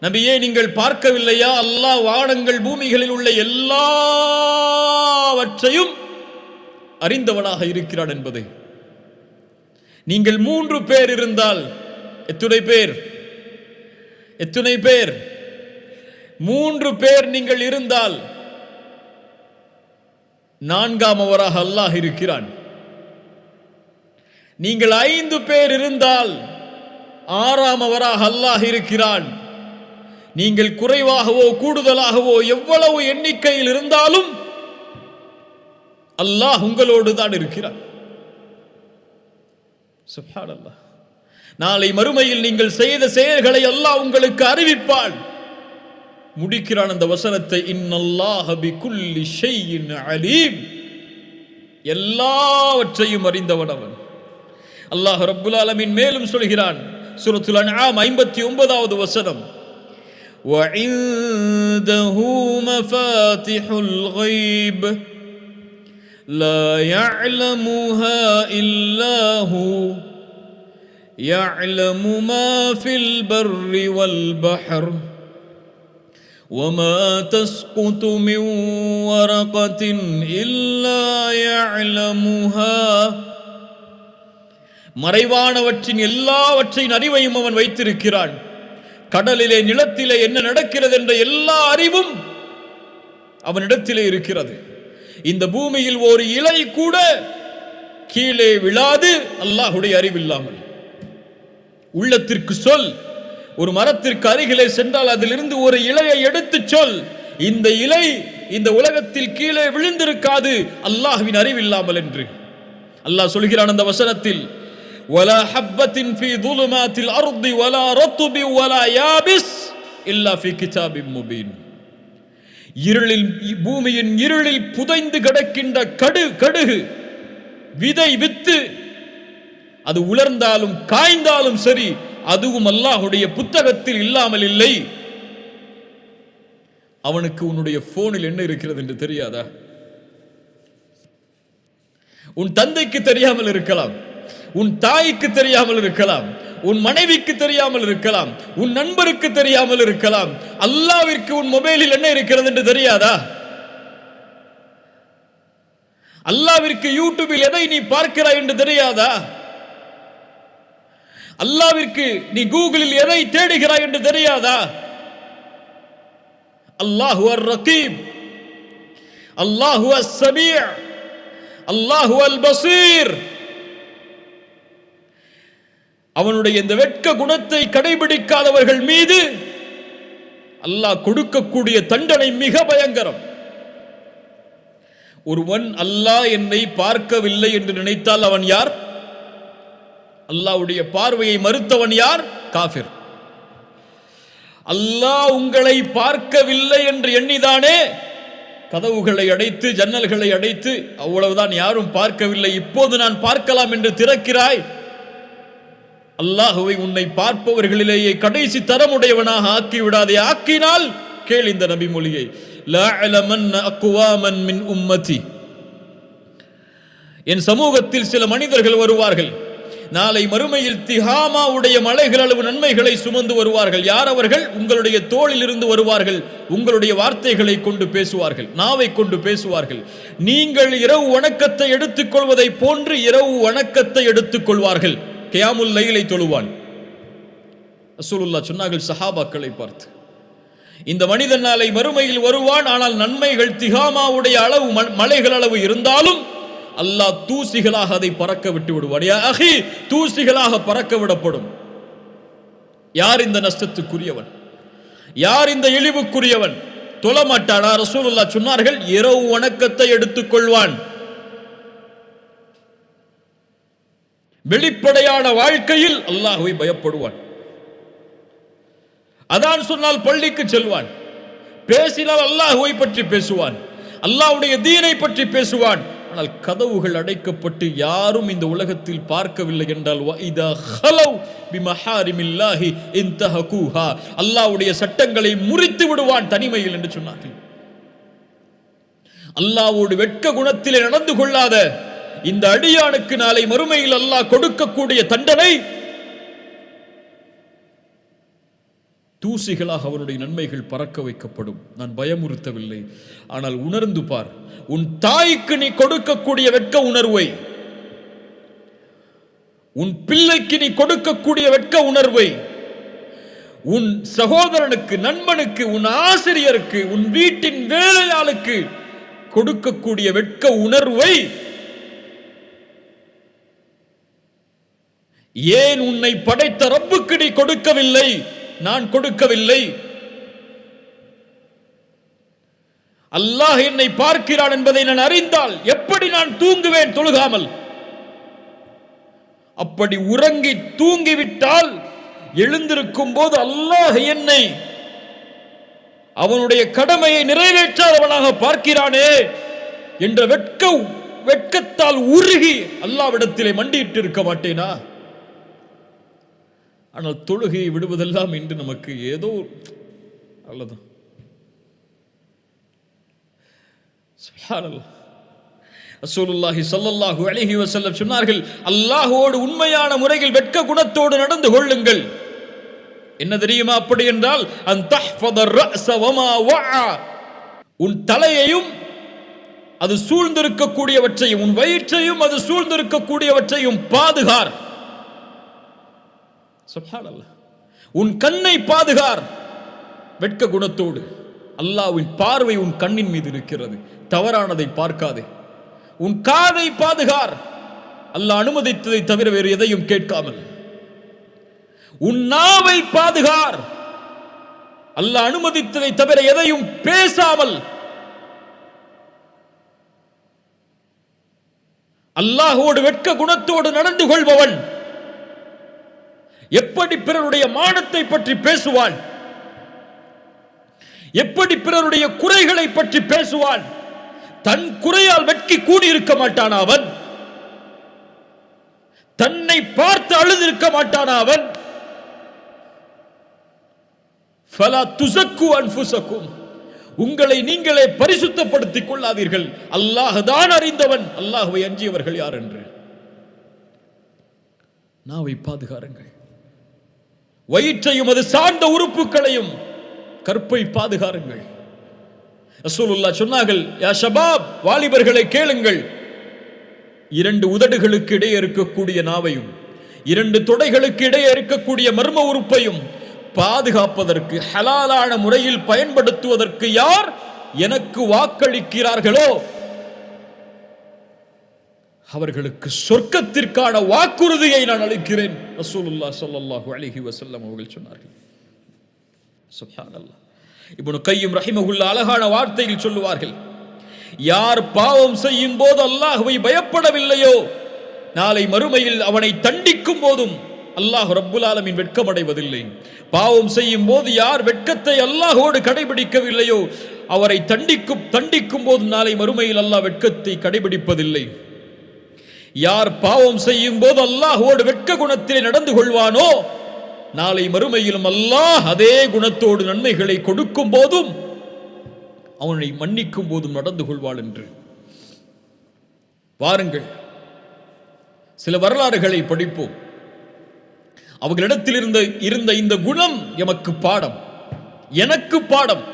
நபியே, நீங்கள் பார்க்கவில்லையா அல்லாஹ் வானங்கள் பூமிகளில் உள்ள எல்லாவற்றையும் அறிந்தவனாக இருக்கிறான் என்பதை. நீங்கள் 3 பேர் இருந்தால் எத்தனை பேர்? 3 பேர் நீங்கள் இருந்தால் 4ஆமவராக அல்லாஹ் இருக்கிறான். நீங்கள் 5 பேர் இருந்தால் 6ஆமவராக அல்லாஹ் இருக்கிறான். நீங்கள் குறைவாகவோ கூடுதலாகவோ எவ்வளவு எண்ணிக்கையில் இருந்தாலும் அல்லாஹ் உங்களோடு தான் இருக்கிறார். சுப்ஹானல்லாஹ். நாளை மறுமையில் நீங்கள் செய்த செயல்களை அல்லாஹ் உங்களுக்கு அறிவிப்பான். முடிக்கிறான் அந்த வசனத்தை, இன்னல்லாஹ பிகுல்லி ஷைஇன் அலீம். எல்லாவற்றையும் அறிந்தவன் அவன். அல்லாஹ் ரப்புல் ஆலமீன் மேலும் சொல்கிறான், சூரத்துல் அன்ஆம் 59வது வசனம், وعنده مفاتح الغيب لا يعلمها إلا هو يعلم ما في البر والبحر وما تسقط من ورقة إلا يعلمها. மறைவானவற்றின் எல்லாவற்றின் அறிவையும் அவன் வைத்திருக்கிறான். கடலிலே நிலத்திலே என்ன நடக்கிறது என்ற எல்லா அறிவும் அவனிடத்திலே இருக்கிறது. இந்த பூமியில் ஒரு இலை கூட கீழே விழாது அல்லாஹ்வுடைய அறிவில்லாமல். உள்ளத்திற்கு சொல், ஒரு மரத்திற்கு அருகிலே சென்றால் அதிலிருந்து ஒரு இலையை எடுத்து சொல், இந்த இலை இந்த உலகத்தில் கீழே விழுந்திருக்காது அல்லாஹ்வின் அறிவில்லாமல் என்று. அல்லாஹ் சொல்கிறான் அந்த வசனத்தில், ولا حبة في ظلمات الأرض ولا رطب ولا يابس إلا في كتاب مبين. இருளில், பூமியின் இருளில் புதைந்து கிடக்கின்ற கடுகு விதை வித்து அது உலர்ந்தாலும் காய்ந்தாலும் சரி, அதுவும் அல்லாஹ்வுடைய புத்தகத்தில் இல்லாமல் இல்லை. அவனுக்கு உன்னுடைய போனில் என்ன இருக்கிறது என்று தெரியாதா? உன் தந்தைக்கு தெரியாமல் இருக்கலாம், உன் தாய்க்கு தெரியாமல் இருக்கலாம், உன் மனைவிக்கு தெரியாமல் இருக்கலாம், உன் நண்பருக்கு தெரியாமல் இருக்கலாம். அல்லாஹ்விற்கு உன் மொபைலில் என்ன இருக்கிறது என்று தெரியாதா? அல்லாஹ்விற்கு யூடியூபில் எதை நீ பார்க்கிறாய் என்று தெரியாதா? அல்லாஹ்விற்கு நீ கூகுளில் எதை தேடுகிறாய் என்று தெரியாதா? அல்லாஹு அர்-ரகீப், அல்லாஹு அஸ்-சமீ', அல்லாஹு அல்-பஸீர். அவனுடைய இந்த வெட்க குணத்தை கடைபிடிக்காதவர்கள் மீது அல்லாஹ் கொடுக்கக்கூடிய தண்டனை மிக பயங்கரம். ஒருவன் அல்லாஹ் என்னை பார்க்கவில்லை என்று நினைத்தால் அவன் யார்? அல்லாஹ்வுடைய பார்வையை மறுத்தவன் யார்? காஃபிர். அல்லாஹ் உங்களை பார்க்கவில்லை என்று எண்ணிதானே கதவுகளை அடைத்து ஜன்னல்களை அடைத்து, அவ்வளவுதான், யாரும் பார்க்கவில்லை, இப்போது நான் பார்க்கலாம் என்று திறக்கிறாய். அல்லாஹுவை உன்னை பார்ப்பவர்களிலேயே கடைசி தரமுடையவனாக ஆக்கிவிடாதே. ஆக்கினால் கேள் இந்த நபி மொழியை, லா அலமன்ன அக்வாமன் மின் உம்மதி. என் சமூகத்தில் சில மனிதர்கள் வருவார்கள், நாளை மறுமையில் திஹாமாவுடைய மலைகள் அளவு நன்மைகளை சுமந்து வருவார்கள். யார் அவர்கள்? உங்களுடைய தோளில் இருந்து வருவார்கள். உங்களுடைய வார்த்தைகளை கொண்டு பேசுவார்கள், நாவை கொண்டு பேசுவார்கள். நீங்கள் இரவு வணக்கத்தை எடுத்துக்கொள்வதை போன்று இரவு வணக்கத்தை எடுத்துக் கொள்வார்கள். கியாமுல் லைலை தொழுவான். ரசூலுல்லாஹ் சொன்னார்கள் சஹாபாக்களை பார்த்து, இந்த மனிதன் நாளை மறுமையில் வருவான், ஆனால் நன்மைகள் திஹாமாவுடைய அளவு மலைகள் அளவு இருந்தாலும் அல்லாஹ் தூசிகளாக அதை பறக்க விட்டு விடுவான். யா அஹி, தூசிகளாக பறக்க விடப்படும். யார் இந்த நஷ்டத்துக்குரியவன்? யார் இந்த இழிவுக்குரியவன்? தொழமாட்டானா? ரசூலுல்லாஹ் சொன்னார்கள், இரவு வணக்கத்தை எடுத்துக் கொள்வான், வெளிப்படையான வாழ்க்கையில் அல்லாஹ்வை பயப்படுவான், அதான் சொன்னால் பள்ளிக்கு செல்வான், பேசினால் அல்லாஹ்வை பற்றி பேசுவான், அல்லாஹ்வுடைய தீனை பற்றி பேசுவான். ஆனால் கதவுகள் அடைக்கப்பட்டு யாரும் இந்த உலகத்தில் பார்க்கவில்லை என்றால் வஇதா ஹலவ் பிமஹாரிமில்லாஹி இன்தஹகுஹா, அல்லாஹ்வுடைய சட்டங்களை முறித்து விடுவான் தனிமையில் என்று சொன்னார்கள். அல்லாஹ்வோடு வெட்க குணத்திலே நடந்து கொள்ளாத இந்த அடியானுக்கு நாளை மறுமையில் அல்லாஹ் கொடுக்கக்கூடிய தண்டனை தூசிகளாக அவனுடைய நன்மைகள் பறக்க வைக்கப்படும். நான் பயமுறுத்தவில்லை, ஆனால் உணர்ந்து பார். உன் தாய்க்கு நீ கொடுக்கக்கூடிய வெட்க உணர்வை, உன் பிள்ளைக்கு நீ கொடுக்கக்கூடிய வெட்க உணர்வை, உன் சகோதரனுக்கு, நண்பனுக்கு, உன் ஆசிரியருக்கு, உன் வீட்டின் வேலையாளுக்கு கொடுக்கக்கூடிய வெட்க உணர்வை ஏன் உன்னை படைத்த ரப்புக்கு நீ கொடுக்கவில்லை? நான் கொடுக்கவில்லை. அல்லாஹ் என்னை பார்க்கிறான் என்பதை நான் அறிந்தால் எப்படி நான் தூங்குவேன் தொழுகாமல்? அப்படி உறங்கி தூங்கிவிட்டால் எழுந்திருக்கும் போது அல்லாஹ் என்னை அவனுடைய கடமையை நிறைவேற்றாதவனாக பார்க்கிறானே என்ற வெட்கத்தால் உருகி அல்லாஹ்விடத்திலே மண்டியிட்டு இருக்க மாட்டேனா? ஆனால் தொழுகையை விடுவதெல்லாம் இன்று நமக்கு ஏதோ அல்லது சுப்ஹானல்லாஹ். ரசூலுல்லாஹி ஸல்லல்லாஹு அலைஹி வஸல்லம் சொன்னார்கள், அல்லாஹ்வோடு உண்மையான முறையில் வெட்க குணத்தோடு நடந்து கொள்ளுங்கள். என்ன தெரியுமா அப்படி என்றால், அன் தஹ்ஃபத الرأس وما وعى, உன் தலையையும் அது சூழ்ந்திருக்கக்கூடியவற்றையும், உன் வயிற்றையும் அது சூழ்ந்திருக்கக்கூடியவற்றையும் பாதுகார். சுப்ஹானல்லாஹ். உன் கண்ணை பாதுகார் வெட்க குணத்தோடு. அல்லாஹ்வின் பார்வை உன் கண்ணின் மீது இருக்கிறது, தவறானதை பார்க்காதே. உன் காதை பாதுகார், அல்லாஹ் அனுமதித்ததை தவிர வேறு எதையும் கேட்காமல். உன் நாவை பாதுகார், அல்லாஹ் அனுமதித்ததை தவிர எதையும் பேசாமல். அல்லாஹ்வோடு வெட்க குணத்தோடு நடந்து கொள்பவன் எப்படி பிறருடைய மானத்தை பற்றி பேசுவான்? எப்படி பிறருடைய குறைகளை பற்றி பேசுவான்? தன் குறையால் வெட்கி கூடியிருக்க மாட்டானா அவன்? தன்னை பார்த்து அழுதிருக்க மாட்டானா அவன்? ஃபலா துஸக்கு அன்ஃபுஸக்கும், உங்களை நீங்களே பரிசுத்தப்படுத்திக் கொள்ளாதீர்கள். அல்லாஹ் தான் அறிந்தவன், அல்லாஹ்வை அஞ்சியவர்கள் யார் என்று. நாவை பாதுகாருங்கள், வயிற்றையும் அது சார்ந்த உறுப்புகளையும், கற்பை பாதுகாருங்கள். ரசூலுல்லாஹ் சொன்னார்கள், யா ஷபாப், வாலிபர்களை கேளுங்கள், இரண்டு உதடுகளுக்கு இடையே இருக்கக்கூடிய நாவையும், இரண்டு தொடைகளுக்கு இடையே இருக்கக்கூடிய மர்ம உறுப்பையும் பாதுகாப்பதற்கு, ஹலாலான முறையில் பயன்படுத்துவதற்கு யார் எனக்கு வாக்களிக்கிறார்களோ அவர்களுக்கு சொர்க்கத்திற்கான வாக்குறுதியை நான் அளிக்கிறேன். ரசூலுல்லாஹ் ஸல்லல்லாஹு அலைஹி வஸல்லம் அவர்கள் சொன்னார்கள். சுப்ஹானல்லாஹ். இப்னு கய்யிம் ரஹிமஹுல்லாஹ் அழகான வார்த்தையில் சொல்லுவார்கள், யார் பாவம் செய்யும் போது அல்லாஹ்வை பயப்படவில்லையோ நாளை மறுமையில் அவனை தண்டிக்கும் போதும் அல்லாஹ் ரப்புல் ஆலமீன் வெட்கமடைவதில்லை. பாவம் செய்யும் போது யார் வெட்கத்தை அல்லாஹ்வோடு கடைபிடிக்கவில்லையோ அவரை தண்டிக்கும் போது நாளை மறுமையில் அல்லாஹ் வெட்கத்தை கடைபிடிப்பதில்லை. யார் பாவம் செய்யும் போது அல்லாஹ்வோடு வெட்க குணத்திலே நடந்து கொள்வானோ நாளை மறுமையிலும் அல்லாஹ் அதே குணத்தோடு நன்மைகளை கொடுக்கும் போதும் அவனை மன்னிக்கும் போதும் நடந்து கொள்வாள் என்று. வாருங்கள், சில வரலாறுகளை படிப்போம். அவர்களிடத்தில் இருந்த இந்த குணம் எமக்கு பாடம், எனக்கு பாடம்,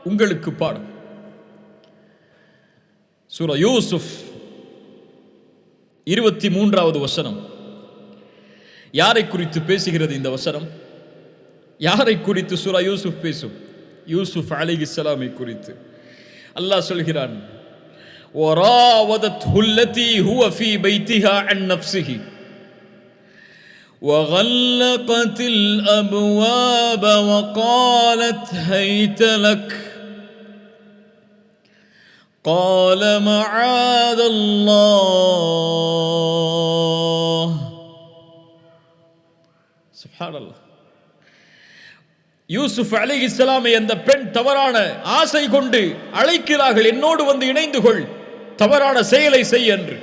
உங்களுக்கு பாடம். சூரா யூசுப் 23வது வசனம். யாரை குறித்து பேசுகிறது இந்த வசனம்? யாரை குறித்து சூரா யூசுப் பேசும்? யூசுப் அலைஹிஸ்ஸலாமை குறித்து. அல்லாஹ் சொல்கிறான், وراودته التي هو في بيتها عن نفسه وغلقت الأبواب وقالت هيت لك قال معاذ الله. சுப்ஹானல்லாஹ். யூசுப் அலைஹிஸ்ஸலாமை அந்த பெண் தவறான ஆசை கொண்டு அழைக்கிறார்கள், என்னோடு வந்து இணைந்து கொள், தவறான செயலை செய் என்று.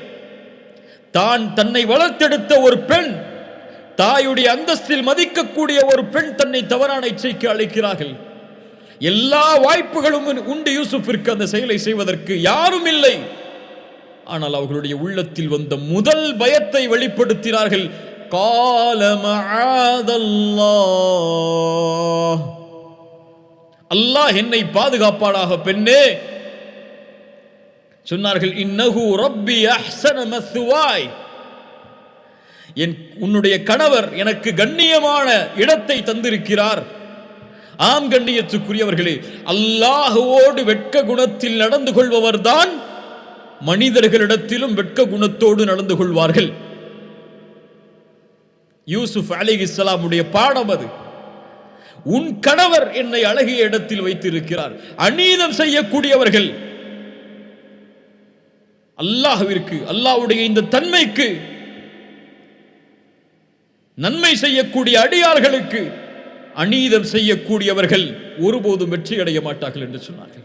தன்னை வளர்த்தெடுத்த ஒரு பெண், தாயுடைய அந்தஸ்தில் மதிக்கக்கூடிய ஒரு பெண் தன்னை தவறான இச்சைக்கு அழைக்கிறார்கள். எல்லா வாய்ப்புகளும் உண்டு யூசுஃபிற்கு அந்த செயலை செய்வதற்கு, யாரும் இல்லை. ஆனால் அவர்களுடைய உள்ளத்தில் வந்த முதல் பயத்தை வெளிப்படுத்தினார்கள். قال معاذ الله, அல்லாஹ் என்னை பாதுகாப்பானாக பெண்ணே. சொன்னார்கள், இன்னஹு ரப்பி அஹ்ஸன மஸ்வாய், உன்னுடைய கணவர் எனக்கு கண்ணியமான இடத்தை தந்திருக்கிறார். ஆம் கண்ணியத்துக்குரியவர்களே, அல்லாஹ்வோடு வெட்க குணத்தில் நடந்து கொள்பவர்தான் மனிதர்களிடத்திலும் வெட்க குணத்தோடு நடந்து கொள்வார்கள். யூசுப் அலைஹிஸ்ஸலாமுடைய பாடம் அது. உன் கணவர் என்னை அழகிய இடத்தில் வைத்திருக்கிறார். அநீதம் செய்யக்கூடியவர்கள் அல்லாஹ்விற்கு, அல்லாஹ்வுடைய இந்த தன்மைக்கு, நன்மை செய்யக்கூடிய அடியார்களுக்கு அநீதம் செய்யக்கூடியவர்கள் ஒருபோதும் வெற்றி அடைய மாட்டார்கள் என்று சொன்னார்கள்.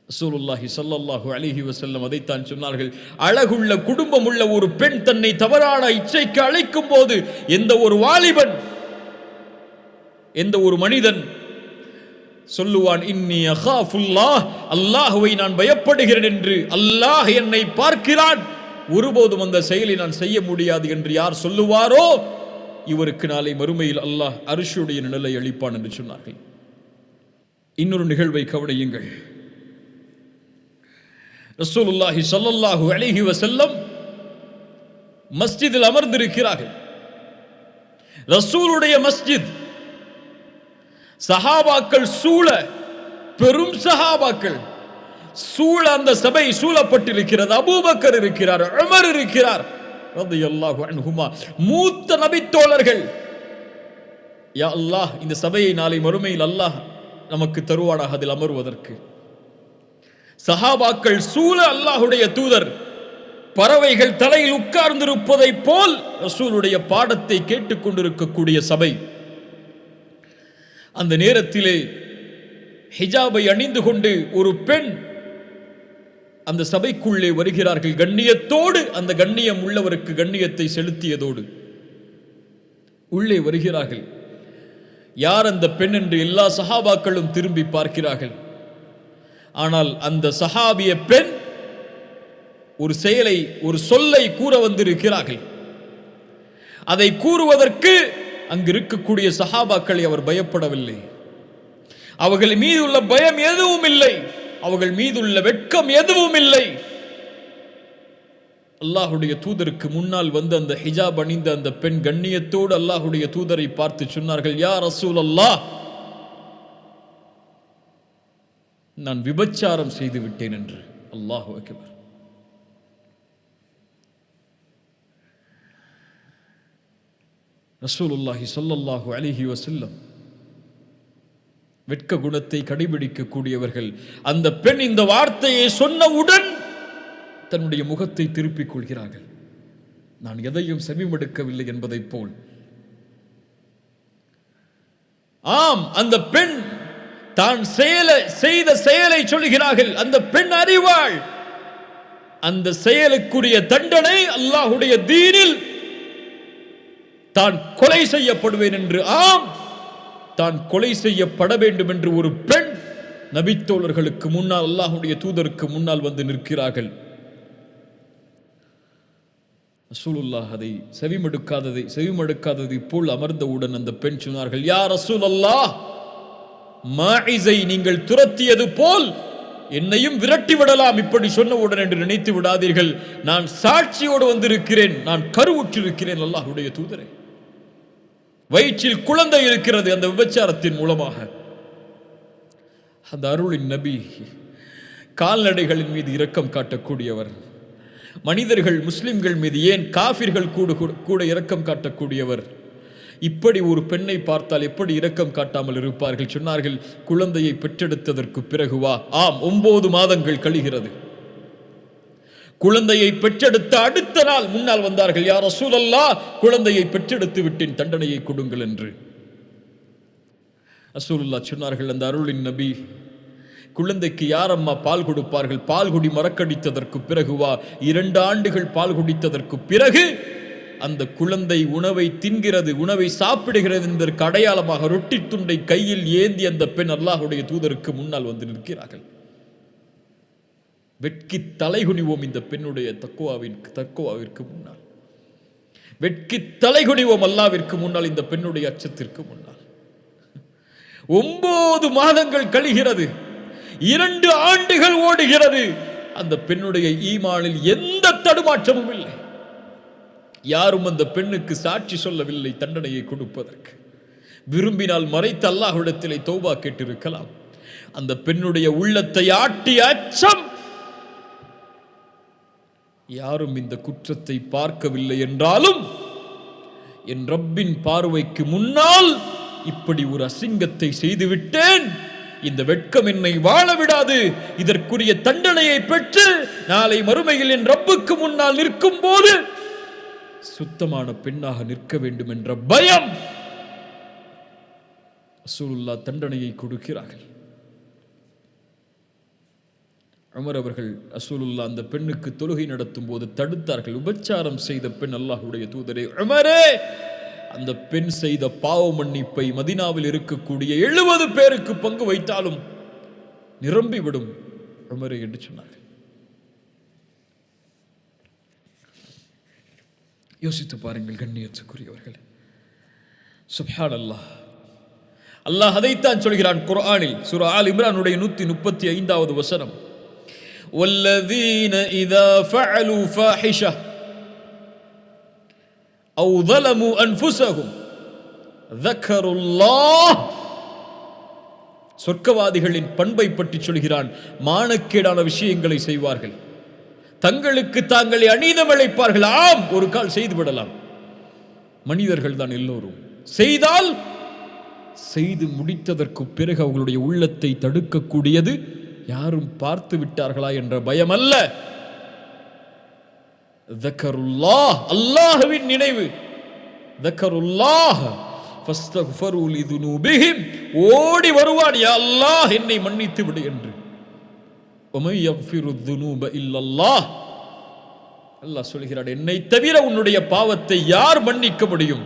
ரசூலுல்லாஹி ஸல்லல்லாஹு அலைஹி வஸல்லம் அதைத்தான் சொன்னார்கள். அழகுள்ள குடும்பம் உள்ள ஒரு பெண் தன்னை தவறான இச்சைக்கு அழைக்கும் போது எந்த ஒரு வாலிபன், எந்த ஒரு மனிதன் சொல்லுவான், இன்னி அகாஃபுல்லாஹ், அல்லாஹ்வை நான் பயப்படுகிறேன் என்று, அல்லாஹ் என்னை பார்க்கிறான், ஒருபோதும் அந்த செயலை நான் செய்ய முடியாது என்று யார் சொல்லுவாரோ இவருக்கு நாளை மறுமையில் அல்லாஹ் அர்ஷுடைய நிழலை அளிப்பான் என்று சொன்னார்கள். இன்னொரு நிகழ்வை கவனியுங்கள். ரசூலுல்லாஹி ஸல்லல்லாஹு அலைஹி வஸல்லம் மஸ்ஜிதில் அமர்ந்திருக்கிறார்கள். ரசூலுடைய மஸ்ஜித், சஹாபாக்கள் சூழ, பெரும் சஹாபாக்கள் சூழ அந்த சபை சூழப்பட்டிருக்கிறது. அபூபக்கர் இருக்கிறார், உமர் இருக்கிறார் ரலியல்லாஹு அன்ஹுமா, மூத்த நபித்தோழர்கள். யா அல்லாஹ், இந்த சபையை நாளை மறுமையில் அல்லாஹ் நமக்கு தருவானாக அதில் அமர்வதற்கு. சஹாபாக்கள் சூழ அல்லாஹுடைய தூதர் பறவைகள் தலையில் உட்கார்ந்திருப்பதை போல் ரசூலுடைய பாடத்தை கேட்டுக்கொண்டிருக்கக்கூடிய சபை. அந்த நேரத்திலே ஹிஜாபை அணிந்து கொண்டு ஒரு பெண் அந்த சபைக்குள்ளே வருகிறார்கள். கண்ணியத்தோடு, அந்த கண்ணியம் உள்ளவருக்கு கண்ணியத்தை செலுத்தியதோடு உள்ளே வருகிறார்கள். யார் அந்த பெண் என்று எல்லா சஹாபாக்களும் திரும்பி பார்க்கிறார்கள். ஆனால் அந்த சஹாபிய பெண் ஒரு செயலை, ஒரு சொல்லை கூற வந்திருக்கிறார்கள். அதை கூறுவதற்கு அங்கு இருக்கக்கூடிய சஹாபாக்களை அவர் பயப்படவில்லை. அவர்கள் மீதுள்ள பயம் எதுவும் இல்லை, அவர்கள் மீதுள்ள வெட்கம் எதுவும் இல்லை. அல்லாஹுடைய தூதருக்கு முன்னால் வந்து அந்த ஹிஜாப் அணிந்த அந்த பெண் கண்ணியத்தோடு அல்லாஹுடைய தூதரை பார்த்து சொன்னார்கள், யா ரசூலல்லாஹ், நான் விபச்சாரம் செய்து விட்டேன் என்று. அல்லாஹு அக்பர். ரசூலுல்லாஹி ஸல்லல்லாஹு அலைஹி வஸல்லம் வெட்க குணத்தை கடைபிடிக்கக்கூடியவர்கள். அந்த பெண் இந்த வார்த்தையை சொன்னவுடன் தன்னுடைய முகத்தை திருப்பிக் கொள்கிறார்கள். நான் எதையும் செவிமடுக்கவில்லை என்பதைப் போல். ஆம், அந்த பெண் தான் செய்த செயலை சொல்கிறார்கள். அந்த பெண் அறிவாள். அந்த செயலுக்குரிய தண்டனை அல்லாஹுடைய தீனில் தான் கொலை செய்யப்படுவேன் என்று, ஆம், தான் கொலை செய்யப்பட வேண்டும் என்று ஒரு பெண் நபித்தோழர்களுக்கு முன்னால், அல்லாஹுடைய தூதருக்கு முன்னால் வந்து நிற்கிறார்கள். ரசூலுல்லாஹ் அதை செவிமடுக்காததை போல் அமர்ந்தவுடன் அந்த பெண் சொன்னார்கள், யா ரசூலல்லாஹ், மாஇஸை நீங்கள் துரத்தியது போல் என்னையும் விரட்டி விடலாம் இப்படி சொன்னவுடன் என்று நினைத்து விடாதீர்கள். நான் சாட்சியோடு வந்திருக்கிறேன், நான் கருவுற்றிருக்கிறேன். அல்லாஹ்வுடைய தூதரே, வயிற்றில் குழந்தை இருக்கிறது அந்த விபச்சாரத்தின் மூலமாக. அந்த அருளின் நபி கால்நடைகளின் மீது இரக்கம் காட்டக்கூடியவர், மனிதர்கள் முஸ்லிம்கள் மீது, ஏன் காஃபிர்கள் கூட இரக்கம் காட்டக்கூடியவர். இப்படி ஒரு பெண்ணை பார்த்தால் எப்படி இரக்கம் காட்டாமல் இருப்பார்கள்? சொன்னார்கள், குழந்தையை பெற்றெடுத்ததற்கு பிறகு வா. ஆம், 9 மாதங்கள் கழிகிறது. குழந்தையை பெற்றெடுத்த அடுத்த நாள் முன்னால் வந்தார்கள், யா ரசூலல்லாஹ், குழந்தையை பெற்றெடுத்து விட்டேன், தண்டனையை கொடுங்கள் என்று. ரசூலுல்லாஹ் சொன்னார்கள், அந்த அருளின் நபி, குழந்தைக்கு யார் அம்மா பால் கொடுப்பார்கள்? பால் குடி மறக்கடித்ததற்கு பிறகு வா. 2 ஆண்டுகள் பால் குடித்ததற்கு பிறகு அந்த குழந்தை உணவை தின்கிறது, உணவை சாப்பிடுகிறது என்பதற்கு அடையாளமாக ரொட்டி துண்டை கையில் ஏந்தி அந்த பெண் அல்லாஹ்வுடைய தூதருக்கு முன்னால் வந்து நிற்கிறார்கள். வெட்கி தலைகுனிவோம் இந்த பெண்ணுடைய தக்குவாவிற்கு முன்னால், வெட்கி தலைகுனிவோம் அல்லாஹ்விற்கு முன்னால், இந்த பெண்ணுடைய அச்சத்திற்கு முன்னால். 9 மாதங்கள் கழிகிறது, 2 ஆண்டுகள் ஓடுகிறது. அந்த பெண்ணுடைய ஈமானில் எந்த தடுமாற்றமும் இல்லை. யாரும் அந்த பெண்ணுக்கு சாட்சி சொல்லவில்லை தண்டனையை கொடுப்பதற்கு. விரும்பினால் மறைத்து அல்லாஹ்விடத்திலே தௌபா கேட்டிருக்கலாம். அந்த பெண்ணுடைய உள்ளத்தை ஆட்டிய அச்சம். யாரும் இந்த குற்றத்தை பார்க்கவில்லை என்றாலும் என் ரப்பின் பார்வைக்கு முன்னால் இப்படி ஒரு அசிங்கத்தை செய்துவிட்டேன், இந்த வெட்கம் என்னை வாழ விடாது, இதற்குரிய தண்டனையை பெற்று நாளை மறுமையில் என் ரப்புக்கு முன்னால் நிற்கும் போது சுத்தமான பெண்ணாக நிற்க வேண்டும் என்ற பயம். ரசூலுல்லாஹ் தண்டனையை கொடுக்கிறார்கள். உமர் அவர்கள் ரசூலுல்லாஹ் அந்த பெண்ணுக்கு தொழுகை நடத்தும் போது தடுத்தார்கள். உபச்சாரம் செய்த பெண், அல்லாஹ்வுடைய தூதரே, உமரே, அந்த பெண் செய்த பாவ மன்னிப்பை மதீனாவில் இருக்கக்கூடிய 70 பேருக்கு பங்கு வைத்தாலும் நிரம்பிவிடும் உமரே என்று சொன்னார்கள். யோசித்து பாருங்கள் கண்ணியத்துக்குரியவர்கள். சுப்ஹானல்லாஹ், அல்லாஹ் அதைத்தான் சொல்கிறான் குர்ஆனில். சூரா ஆல் இம்ரானுடைய 135வது வசனம், வல்லதீன இதா ஃபஅலு ஃபாஹிஷா அவ் ظلموا அன்ஃபுஸஹும் ذكرுல்லாஹ். சொர்க்கவாதிகளின் பண்பை பற்றி சொல்கிறான். மானக்கேடான விஷயங்களை செய்வார்கள், தங்களுக்கு தாங்களே அநீதம் இழைப்பார்கள். ஆம், ஒரு கால் செய்து விடலாம், மனிதர்கள் தான் எல்லோரும். செய்தால் செய்து முடித்ததற்கு பிறகு அவர்களுடைய உள்ளத்தை தடுக்கக்கூடியது யாரும் பார்த்து விட்டார்களா என்ற பயம் அல்ல, ذكرுல்லாஹ், அல்லாஹ்வின் நினைவு. ذكرுல்லாஹ் فاستغفروا لذنوبهم, ஓடி வருவான், யா அல்லாஹ் என்னை மன்னித்து விடு என்று. ومن يغفر الذنوب الا الله, அல்லாஹ் சொல்கிறார், என்னை தவிர உன்னுடைய பாவத்தை யார் மன்னிக்க முடியும்?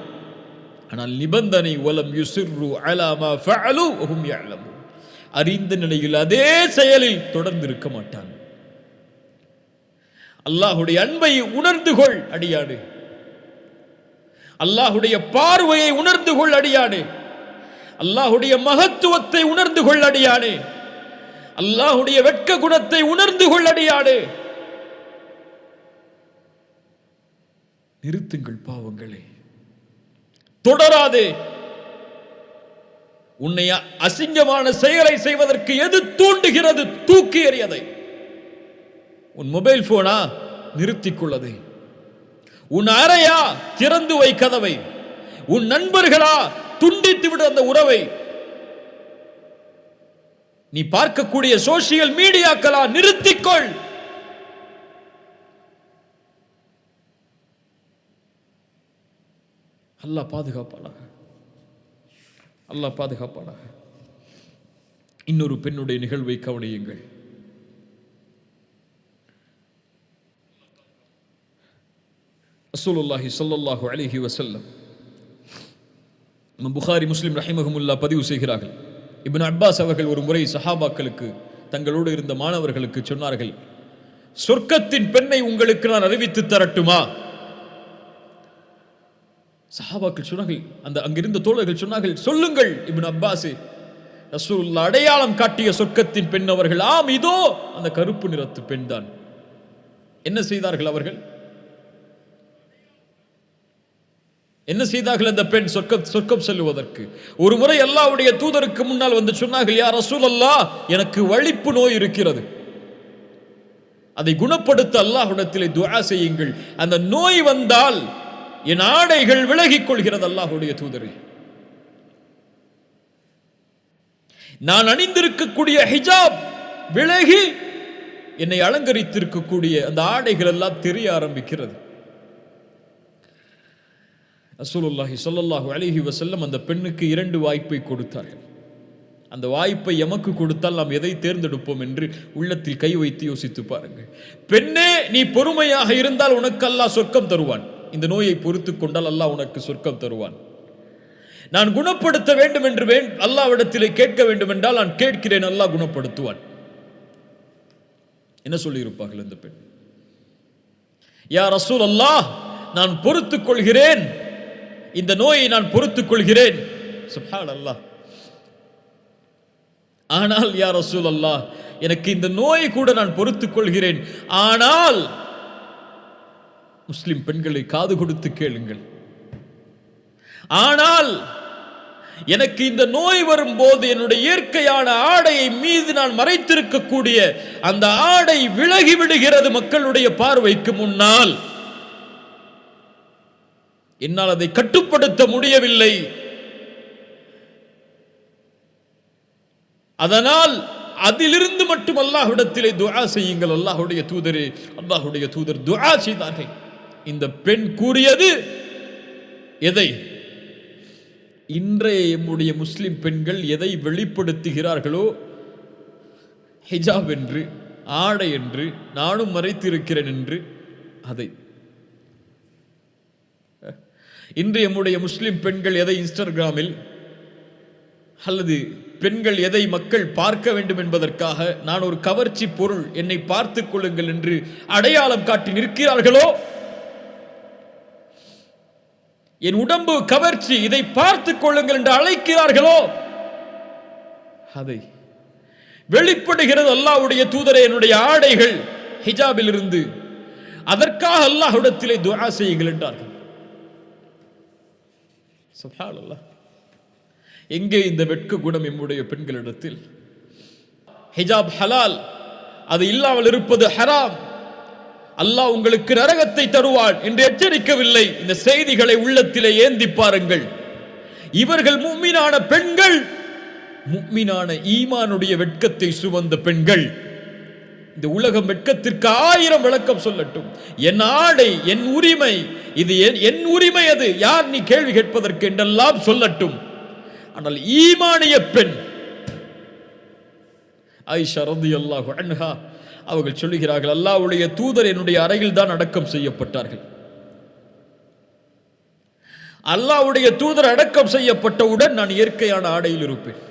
ஆனால் நிபந்தனை, வலம் யுஸிர்ரு அலா மா ஃபஅலு வஹும் யஅலமூன், அறிந்த நிலையில் அதே செயலில் தொடர்ந்து இருக்க மாட்டான். அல்லாஹ்வுடைய அன்பை உணர்ந்து கொள் அடியாடு, அல்லாஹ்வுடைய பார்வையை உணர்ந்து கொள் அடியாடு, அல்லாஹ்வுடைய மகத்துவத்தை உணர்ந்து கொள் அடியாடு, அல்லாஹ்வுடைய வெட்க குணத்தை உணர்ந்து கொள் அடியாடு. நிறுத்துங்கள் பாவங்களை, தொடராதே. உன்னை அசிங்கமான செயலை செய்வதற்கு எது தூண்டுகிறது? தூக்கி எறியதை. உன் மொபைல் போனா நிறுத்திக் கொள்ளதை, உன் அறையா திறந்து வை கதவை, உன் நண்பர்களா துண்டித்து விடு அந்த உறவை, நீ பார்க்கக்கூடிய சோசியல் மீடியாக்களா நிறுத்திக்கொள். அல்லாஹ் பாதுகாப்பானாக, அல்லாஹ் பாதுகாப்பானாக. இன்னொரு பெண்ணுடைய நிகழ்வை கவனியுங்கள். ரசூலுல்லாஹி ஸல்லல்லாஹு அலைஹி வஸல்லம், புகாரி முஸ்லிம் ரஹிமஹுமுல்லாஹ் பதிவு செய்கிறார்கள். இப்னு அப்பாஸ் அவர்கள் ஒரு முறை சஹாபாக்களுக்கு, தங்களோடு இருந்த மாணவர்களுக்கு சொன்னார்கள், சொர்க்கத்தின் பெண்ணை உங்களுக்கு நான் அறிவித்து தரட்டுமா? சஹாபாக்கள் சொன்னார்கள், அந்த அங்கிருந்த தோழர்கள் சொன்னார்கள், சொல்லுங்கள் இப்னு அப்பாஸ். ரசூலுல்லாஹ் அடையாளம் காட்டிய சொர்க்கத்தின் பெண் அவர்கள். ஆம், இதோ அந்த கருப்பு நிறத்து பெண் தான். என்ன செய்தார்கள் அவர்கள்? என்ன செய்தார்கள் அந்த பெண் சொர்க்கம் செல்லுவதற்கு? ஒரு முறை அல்லாஹ்வுடைய தூதருக்கு முன்னால் வந்து சொன்னார்கள், யா ரசூலல்லாஹ், எனக்கு வலிப்பு நோய் இருக்கிறது, அதை குணப்படுத்த அல்லாஹ்விடத்திலே துஆ செய்யுங்கள். அந்த நோய் வந்தால் என் ஆடைகள் விலகிக் கொள்கிறது. அல்லாஹ்வுடைய தூதரே, நான் அணிந்திருக்கக்கூடிய ஹிஜாப் விலகி என்னை அலங்கரித்திருக்கக்கூடிய அந்த ஆடைகள் எல்லாம் தெரிய ஆரம்பிக்கிறது. ரசூலுல்லாஹி ஸல்லல்லாஹு அலைஹி வஸல்லம் அந்த பெண்ணுக்கு 2 வாய்ப்பை கொடுத்தார்கள். அந்த வாய்ப்பை எமக்கு கொடுத்தால் நாம் எதை தேர்ந்தெடுப்போம் என்று உள்ளத்தில் கை வைத்து யோசித்து பாருங்கள். பெண்ணே, நீ பொறுமையாக இருந்தால் உனக்கு அல்லாஹ் சொர்க்கம் தருவான். இந்த நோயை பொறுத்துக் கொண்டால் அல்லாஹ் உனக்கு சொர்க்கம் தருவான். நான் குணப்படுத்த வேண்டும் என்று அல்லாஹ்விடத்திலே கேட்க வேண்டும் என்றால் நான் கேட்கிறேன், அல்லாஹ் குணப்படுத்துவான். என்ன சொல்லி இருப்பார்கள் அந்த பெண்? யா ரசூல் அல்லாஹ், நான் பொறுத்துக் கொள்கிறேன், இந்த நோயை நான் பொறுத்துக் கொள்கிறேன். சுப்ஹானல்லாஹ். ஆனால் யா ரசூல் அல்லாஹ், எனக்கு இந்த நோயை கூட நான் பொறுத்துக் கொள்கிறேன், ஆனால் முஸ்லிம் பெண்களை காது கொடுத்து கேளுங்கள், ஆனால் எனக்கு இந்த நோய் வரும்போது என்னுடைய இயற்கையான ஆடையை மீது நான் மறைத்திருக்கக்கூடிய அந்த ஆடை விலகி விடுகிறது மக்களுடைய பார்வைக்கு முன்னால். என்னால் அதை கட்டுப்படுத்த முடியவில்லை. அதனால் அதிலிருந்து மட்டும் அல்லாஹ்விடத்திலே துஆ செய்யுங்கள். அல்லாஹ்வுடைய தூதரே, அல்லாஹ்வுடைய தூதர் துஆ செய்தார்கள். இந்த பெண் கூறியது எதை? இன்றைய நம்முடைய முஸ்லிம் பெண்கள் எதை வெளிப்படுத்துகிறார்களோ, ஹிஜாப் என்று, ஆடை என்று, நானும் மறைத்திருக்கிறேன் என்று, அதை இன்றைய நம்முடைய முஸ்லிம் பெண்கள் எதை இன்ஸ்டாகிராமில் அல்லது பெண்கள் எதை மக்கள் பார்க்க வேண்டும் என்பதற்காக நான் ஒரு கவர்ச்சி பொருள், என்னை பார்த்துக் கொள்ளுங்கள் என்று அடையாளம் காட்டி நிற்கிறார்களோ, என் உடம்பு கவர்ச்சி, இதை பார்த்துக் கொள்ளுங்கள் என்று அழைக்கிறார்களோ, அதை வெளிப்படுகிறது. அல்லாஹ்வுடைய தூதரே, என்னுடைய ஆடைகள் ஹிஜாபில் இருந்து, அதற்காக அல்லாஹ்விடத்திலே துஆ செய்யுங்கள் என்றார்கள். சுப்ஹானல்லாஹ். எங்கே இந்த வெட்க குணம் நம்முடைய பெண்களிடத்தில்? ஹிஜாப் ஹலால், அது இல்லாமல் இருப்பது ஹராம். அல்லாஹ் உங்களுக்கு நரகத்தை தருவான் என்று எச்சரிக்கவில்லை. இந்த செய்திகளை உள்ளத்திலே ஏந்தி பாருங்கள். இவர்கள் முஃமினான பெண்கள், முஃமினான ஈமானுடைய வெட்கத்தை சுமந்த பெண்கள். இந்த உலகம் வெட்கத்திற்கு 1000 விளக்கம் சொல்லட்டும். என் ஆடை, என் உரிமை, இது என் உரிமை, அது யார் நீ கேள்வி கேட்பதற்கு என்றெல்லாம் சொல்லட்டும். ஆனால் ஈமானிய பெண் ஆயிஷா ரலியல்லாஹு அன்ஹா அவர்கள் சொல்லுகிறார்கள், அல்லாஹ்வுடைய தூதர் என்னுடைய அறையில் தான் அடக்கம் செய்யப்பட்டார்கள். அல்லாஹ்வுடைய தூதர் அடக்கம் செய்யப்பட்டவுடன் நான் இயற்கையான ஆடையில் இருப்பேன்.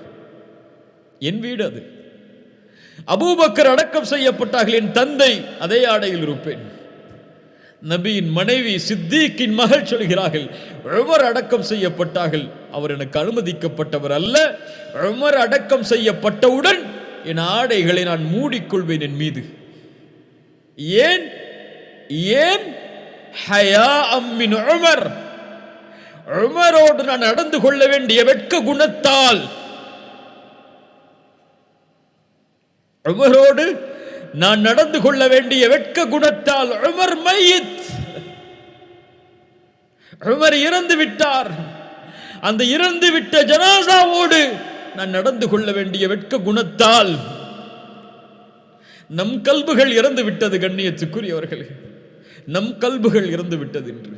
என் வீடு அது. அபூபக்கர் அடக்கம் செய்யப்பட்டார்கள், என் தந்தை அதே ஆடையில் இருப்பேன். நபியின் மனைவி சித்தீக்கின் மகள் சொல்கிறார்கள், உமர் அடக்கம் செய்யப்பட்டார்கள், அவர் எனக்கு அனுமதிக்கப்பட்டவர் அல்ல. உமர் அடக்கம் செய்யப்பட்டவுடன் என் ஆடைகளை நான் மூடிக்கொள்வேன் என் மீது. ஏன்? ஏன்? ஹயாஅம் மின் உமர். உமரோடு நான் நடந்து கொள்ள வேண்டிய வெட்க குணத்தால், உமரோடு நான் நடந்து கொள்ள வேண்டிய வெட்க குணத்தால். உமர் மையித், உமர் இறந்து விட்டார். அந்த இறந்து விட்ட ஜனாசாவோடு நான் நடந்து கொள்ள வேண்டிய வெட்க குணத்தால் நம் கல்புகள் இறந்து விட்டது. கண்ணியத்துக்குரியவர்களே, நம் கல்புகள் இறந்து விட்டது என்று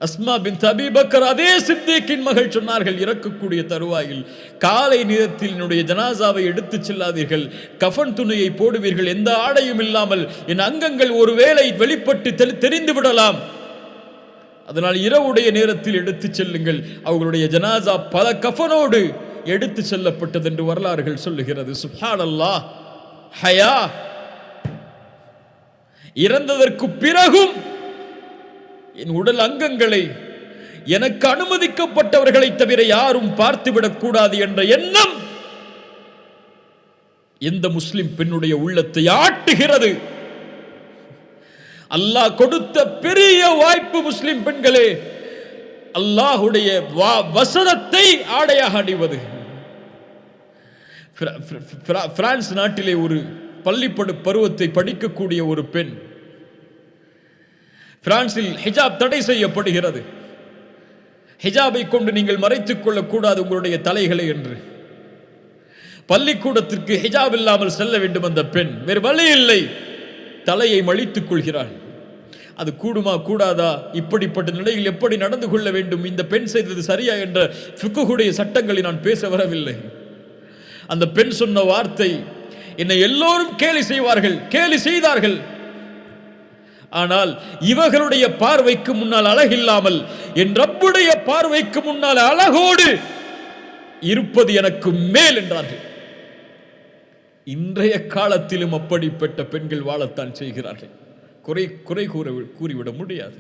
அஸ்மா பின்த் அபீ பக்கர் அதே சித்திக்கின் மகள் சொன்னார்கள், இறக்கக்கூடிய தருவாயில் காலை நேரத்தில் என்னுடைய ஜனாசாவை எடுத்துச் செல்லாதீர்கள், கஃன் துணியை போடுவீர்கள், எந்த ஆடையும் இல்லாமல் என் அங்கங்கள் ஒருவேளை வெளிப்பட்டு தெரிந்து விடலாம், அதனால் இரவுடைய நேரத்தில் எடுத்துச் செல்லுங்கள். அவர்களுடைய ஜனாசா பல கஃனோடு எடுத்து செல்லப்பட்டது என்று வரலாறுகள் சொல்லுகிறது. சுப்ஹானல்லாஹ். ஹயா, இறந்ததற்கு பிறகும் என் உடல் அங்கங்களை எனக்கு அனுமதிக்கப்பட்டவர்களை தவிர யாரும் பார்த்துவிடக் கூடாது என்ற எண்ணம் எந்த முஸ்லிம் பெண்ணுடைய உள்ளத்தை ஆட்டுகிறது. அல்லாஹ் கொடுத்த பெரிய வாய்ப்பு முஸ்லிம் பெண்களே, அல்லாஹுடைய வசனத்தை ஆடையாக அணிவது. பிரான்ஸ் நாட்டிலே ஒரு பள்ளிப்படு பருவத்தை படிக்கக்கூடிய ஒரு பெண், பிரான்சில் ஹிஜாப் தடை செய்யப்படுகிறது. ஹிஜாபை கொண்டு நீங்கள் மறைத்துக் கொள்ளக்கூடாது உங்களுடைய தலைகளை என்று. பள்ளிக்கூடத்திற்கு ஹிஜாப் இல்லாமல் செல்ல வேண்டும் அந்த பெண். வேறு வழி இல்லை, தலையை மழித்துக் கொள்கிறாள். அது கூடுமா கூடாதா, இப்படிப்பட்ட நிலையில் எப்படி நடந்து கொள்ள வேண்டும், இந்த பெண் செய்தது சரியா என்ற ஃபிக்ஹுடைய சட்டங்களை நான் பேச வரவில்லை. அந்த பெண் சொன்ன வார்த்தை, என்னை எல்லோரும் கேலி செய்வார்கள், கேலி செய்தார்கள். ஆனால் இவர்களுடைய பார்வைக்கு முன்னால் அழகில்லாமல் என் ரப்புடைய பார்வைக்கு முன்னால் அழகோடு இருப்பது எனக்கு மேல் என்றார்கள். இன்றைய காலத்திலும் அப்படிப்பட்ட பெண்கள் வாழத்தான் செய்கிறார்கள். குறை கூறிவிட முடியாது.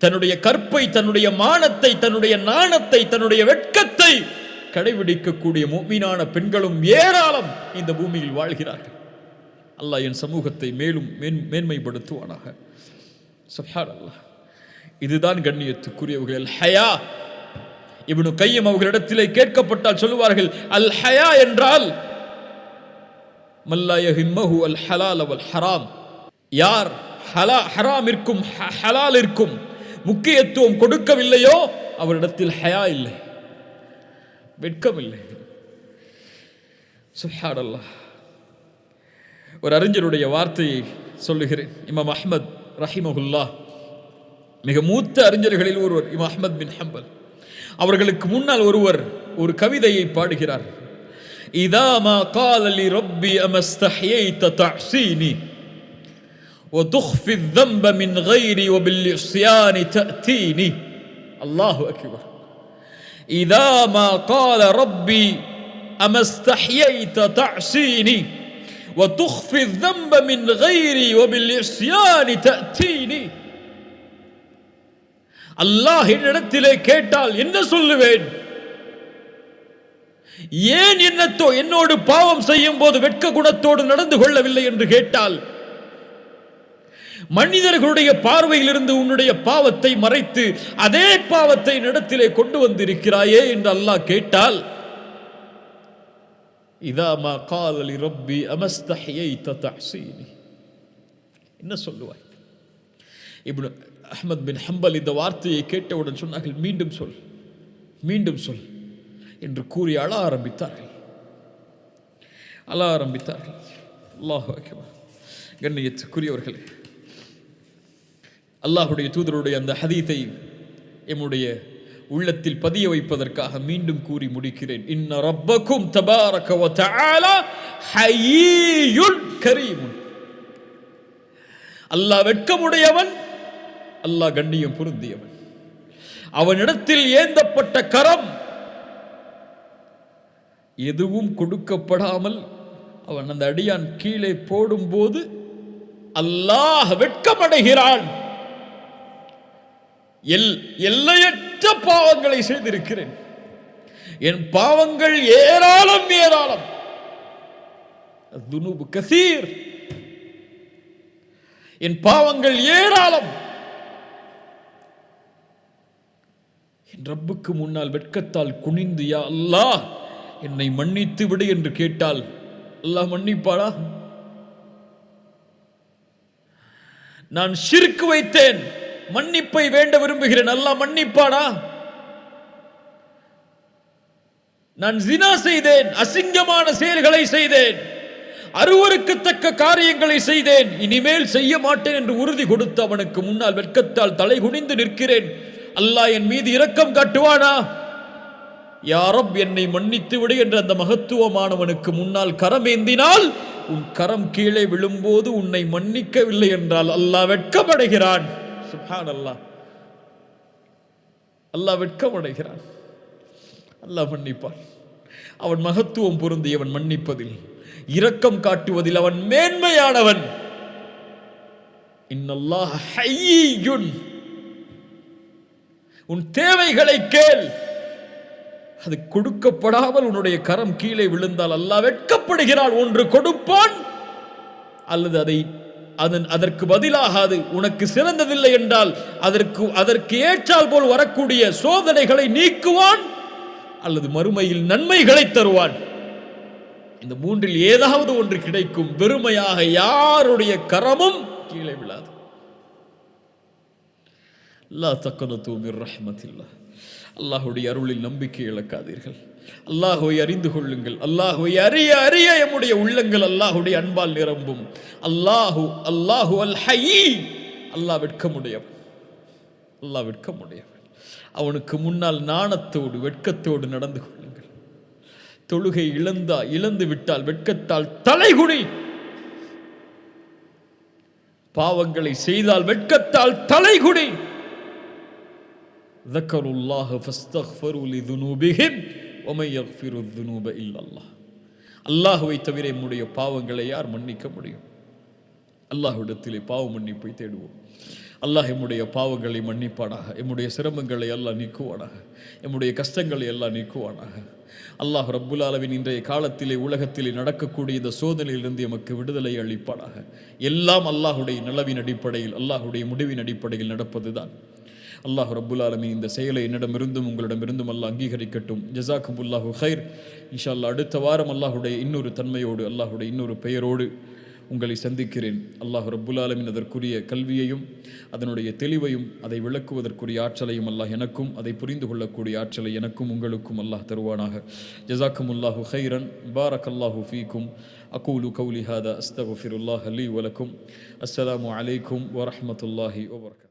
தன்னுடைய கற்பை, தன்னுடைய மானத்தை, தன்னுடைய நாணத்தை, தன்னுடைய வெட்கத்தை கடைபிடிக்கக்கூடிய முஃமினான பெண்களும் ஏராளம் இந்த பூமியில் வாழ்கிறார்கள். அல்லாஹ் என் சமூகத்தை மேலும் மேன்மைப்படுத்துவானாக. சுப்ஹானல்லாஹ். இதுதான் கண்ணியத்துக்குரியவர்கள் ஹயா. இப்னு கையம் அவர்களிடத்திலே கேட்கப்பட்டால் சொல்லுவார்கள், அல் ஹயா என்றால் மல்லா யஹிம்மஹு அல் ஹலால் வல் ஹராம். யார் ஹராமிற்கும் ஹலாலிற்கும் முக்கியத்துவம் கொடுக்கவில்லையோ அவரிடத்தில் ஹயா இல்லை, வெட்கம் இல்லை. சுப்ஹானல்லாஹ். ஒரு அறிஞருடைய வார்த்தையை சொல்லுகிறேன். இமாம் அஹ்மத் ரஹிமஹுல்லாஹ் மிக மூத்த அறிஞர்களில் ஒருவர், இமாம் அஹ்மத் பின் ஹம்பல். அவர்களுக்கு முன்னால் ஒருவர் ஒரு கவிதையை பாடுகிறார். இதா மா கால லி ரப்பி அமஸ்தஹயைத தஅஸீனி وتخفي الذنب من غيري وبالعصيان تأتيني. الله أكبر. إذا ما قال ربي أما استحييت تعصيني وتخفي الذنب من غيري وبالعصيان تأتيني. அல்லாஹ் என்னிடத்திலே கேட்டால் என்ன சொல்லுவேன்? ஏன் என்னோடு பாவம் செய்யும் போது வெட்க குணத்தோடு நடந்து கொள்ளவில்லை என்று கேட்டால், மனிதர்களுடைய பார்வையிலிருந்து உன்னுடைய பாவத்தை மறைத்து அதே பாவத்தை இடத்திலே கொண்டு வந்திருக்கிறாயே என்று அல்லாஹ் கேட்டால், இதா மா கால லி ரப்பி அமஸ்தஹயைத தஅஸீனி, என்ன சொல்லுவாய்? இப்னு அஹ்மத் பின் ஹம்பல் இந்த வார்த்தையை கேட்டவுடன் சொன்னார்கள், மீண்டும் சொல், மீண்டும் சொல் என்று கூறி அழ ஆரம்பித்தார்கள். அல்லாஹு அக்பர். கண்ணியத்துக்குரியவர்களே, அல்லாஹுடைய தூதருடைய அந்த ஹதீத்தை எம்முடைய உள்ளத்தில் பதிய வைப்பதற்காக மீண்டும் கூறி முடிக்கிறேன். இன்ன ரப்பக்கும் தபாரக வ தஆலா ஹய்யுன் கரீமுன். அல்லாஹ் வெட்கமுடையவன், அல்லாஹ் கண்ணியம் பொருந்தியவன். அவனிடத்தில் ஏந்தப்பட்ட கரம் எதுவும் கொடுக்கப்படாமல் அவன் அந்த அடியான் கீழே போடும்போது அல்லாஹ் வெட்கமடைகிறான். எல்லையற்ற பாவங்களை செய்திருக்கிறேன், என் பாவங்கள் ஏராளம் ஏராளம். துனூபு கசீர், என் பாவங்கள் ஏராளம். என் ரப்புக்கு முன்னால் வெட்கத்தால் குனிந்து, யா அல்லாஹ் என்னை மன்னித்து விடு என்று கேட்டால் அல்லாஹ் மன்னிப்பாளா? நான் ஷிர்க் வைத்தேன், மன்னிப்பை வேண்ட விரும்புகிறேன், அல்லாஹ் மன்னிப்பாடா? நான் ஜினா செய்தேன், அசிங்கமான செயல்களை செய்தேன், அருவருக்கத்தக்க காரியங்களை செய்தேன், இனிமேல் செய்ய மாட்டேன் என்று உறுதி கொடுத்து அவனுக்கு முன்னால் வெட்கத்தால் தலை குனிந்து நிற்கிறேன். அல்லாஹ் என் மீது இரக்கம் காட்டுவானா? யா ரப் என்னை மன்னித்து விடு என்று அந்த மகத்துவமானவனுக்கு முன்னால் கரமேந்தினால், உன் கரம் கீழே விழும்போது உன்னை மன்னிக்கவில்லை என்றால் அல்லாஹ் வெட்கமடைகிறான். சுப்ஹானல்லாஹ். அல்லாஹ் வெட்கமடைகிறான். அல்லாஹ் மன்னிப்பான். அவன் மகத்துவம் பொருந்தியவன், மன்னிப்பதில் இரக்கம் காட்டுவதில் அவன் மேன்மையானவன். இன்னல்லாஹ் ஹய்யுன். உன் தேவைகளை கேள், அது கொடுக்கப்படாமல் உன்னுடைய கரம் கீழே விழுந்தால் அல்லாஹ் வெட்கப்படுகிறான். ஒன்று கொடுப்பான், அல்லது அதற்கு பதிலாக அது உனக்கு சிறந்ததில்லை என்றால் அதற்கு ஏற்றால் போல் வரக்கூடிய சோதனைகளை நீக்குவான், அல்லது மறுமையில் நன்மைகளை தருவான். இந்த மூன்றில் ஏதாவது ஒன்று கிடைக்கும். வெறுமையாக யாருடைய கரமும் கீழே விழாது. லா தக்னது மிர் ரஹ்மத்தில்லாஹ். அல்லாஹ்வுடைய அருளில் நம்பிக்கை இழக்காதீர்கள். அல்லாஹ்வை அறிந்து கொள்ளுங்கள். அல்லாஹ்வை அறிய அறிய நம்முடைய உள்ளங்கள் அல்லாஹ்வுடைய அன்பால் நிரம்பும். அல்லாஹு அல் ஹய்யி. அல்லாஹ் வெட்கமுடையவன். அல்லாஹ் வெட்கமுடையவன். அவனுக்கு முன்னால் நாணத்தோடு வெட்கத்தோடு நடந்து கொள்ளுங்கள். தொழுகை இழந்து விட்டால் வெட்கத்தால் தலைகுனி. பாவங்களை செய்தால் வெட்கத்தால் தலைகுனி. ذكروا فاستغفروا لذنوبهم ومن يغفر الذنوب الا الله. அல்லாஹ்வை தவிர நம்முடைய பாவங்களை யார் மன்னிக்க முடியும்? அல்லாஹ்விடத்திலே பாவ மன்னிப்பை தேடுவோம். அல்லாஹ் நம்முடைய பாவங்களை மன்னிப்பானாக. நம்முடைய சிரமங்களை எல்லாம் நீக்குவானாக. நம்முடைய கஷ்டங்களை எல்லாம் நீக்குவானாக. அல்லாஹ் ரப்புல் ஆலமீன் இன்றைய காலத்திலே உலகத்திலே நடக்கக்கூடிய இந்த சோதனையிலிருந்து எமக்கு விடுதலை அளிப்பானாக. எல்லாம் அல்லாஹ்வுடைய நலவின் அடிப்படையில், அல்லாஹ்வுடைய முடிவின் அடிப்படையில் நடப்பதுதான். அல்லாஹ் ரப்புல் ஆலமீன் இந்த செயலை என்னிடமிருந்தும் உங்களிடமிருந்தும் அல்லாஹ் அங்கீகரிக்கட்டும். ஜஸாக்குமுல்லாஹு ஹைர். இன்ஷா அல்லாஹ் அடுத்த வாரம் அல்லாஹ்வுடைய இன்னொரு தன்மையோடு, அல்லாஹ்வுடைய இன்னொரு பெயரோடு உங்களை சந்திக்கிறேன். அல்லாஹ் ரப்புல் ஆலமீன் அதற்குரிய கல்வியையும் அதனுடைய தெளிவையும் அதை விளக்குவதற்குரிய ஆற்றலையும் அல்லாஹ் எனக்கும், அதை புரிந்து கொள்ளக்கூடிய ஆற்றலை எனக்கும் உங்களுக்கும் அல்லாஹ் தருவானாக. ஜஸாக்குமுல்லாஹு ஹைரன். பாரக்கல்லாஹு ஃபீக்கும். அகூலு கௌலி ஹாதா அஸ்தக்ஃபிருல்லாஹ லீ வலக்கும். அஸ்ஸலாமு அலைக்கும் வரஹ்மத்துல்லாஹி வபரகாத்துஹு.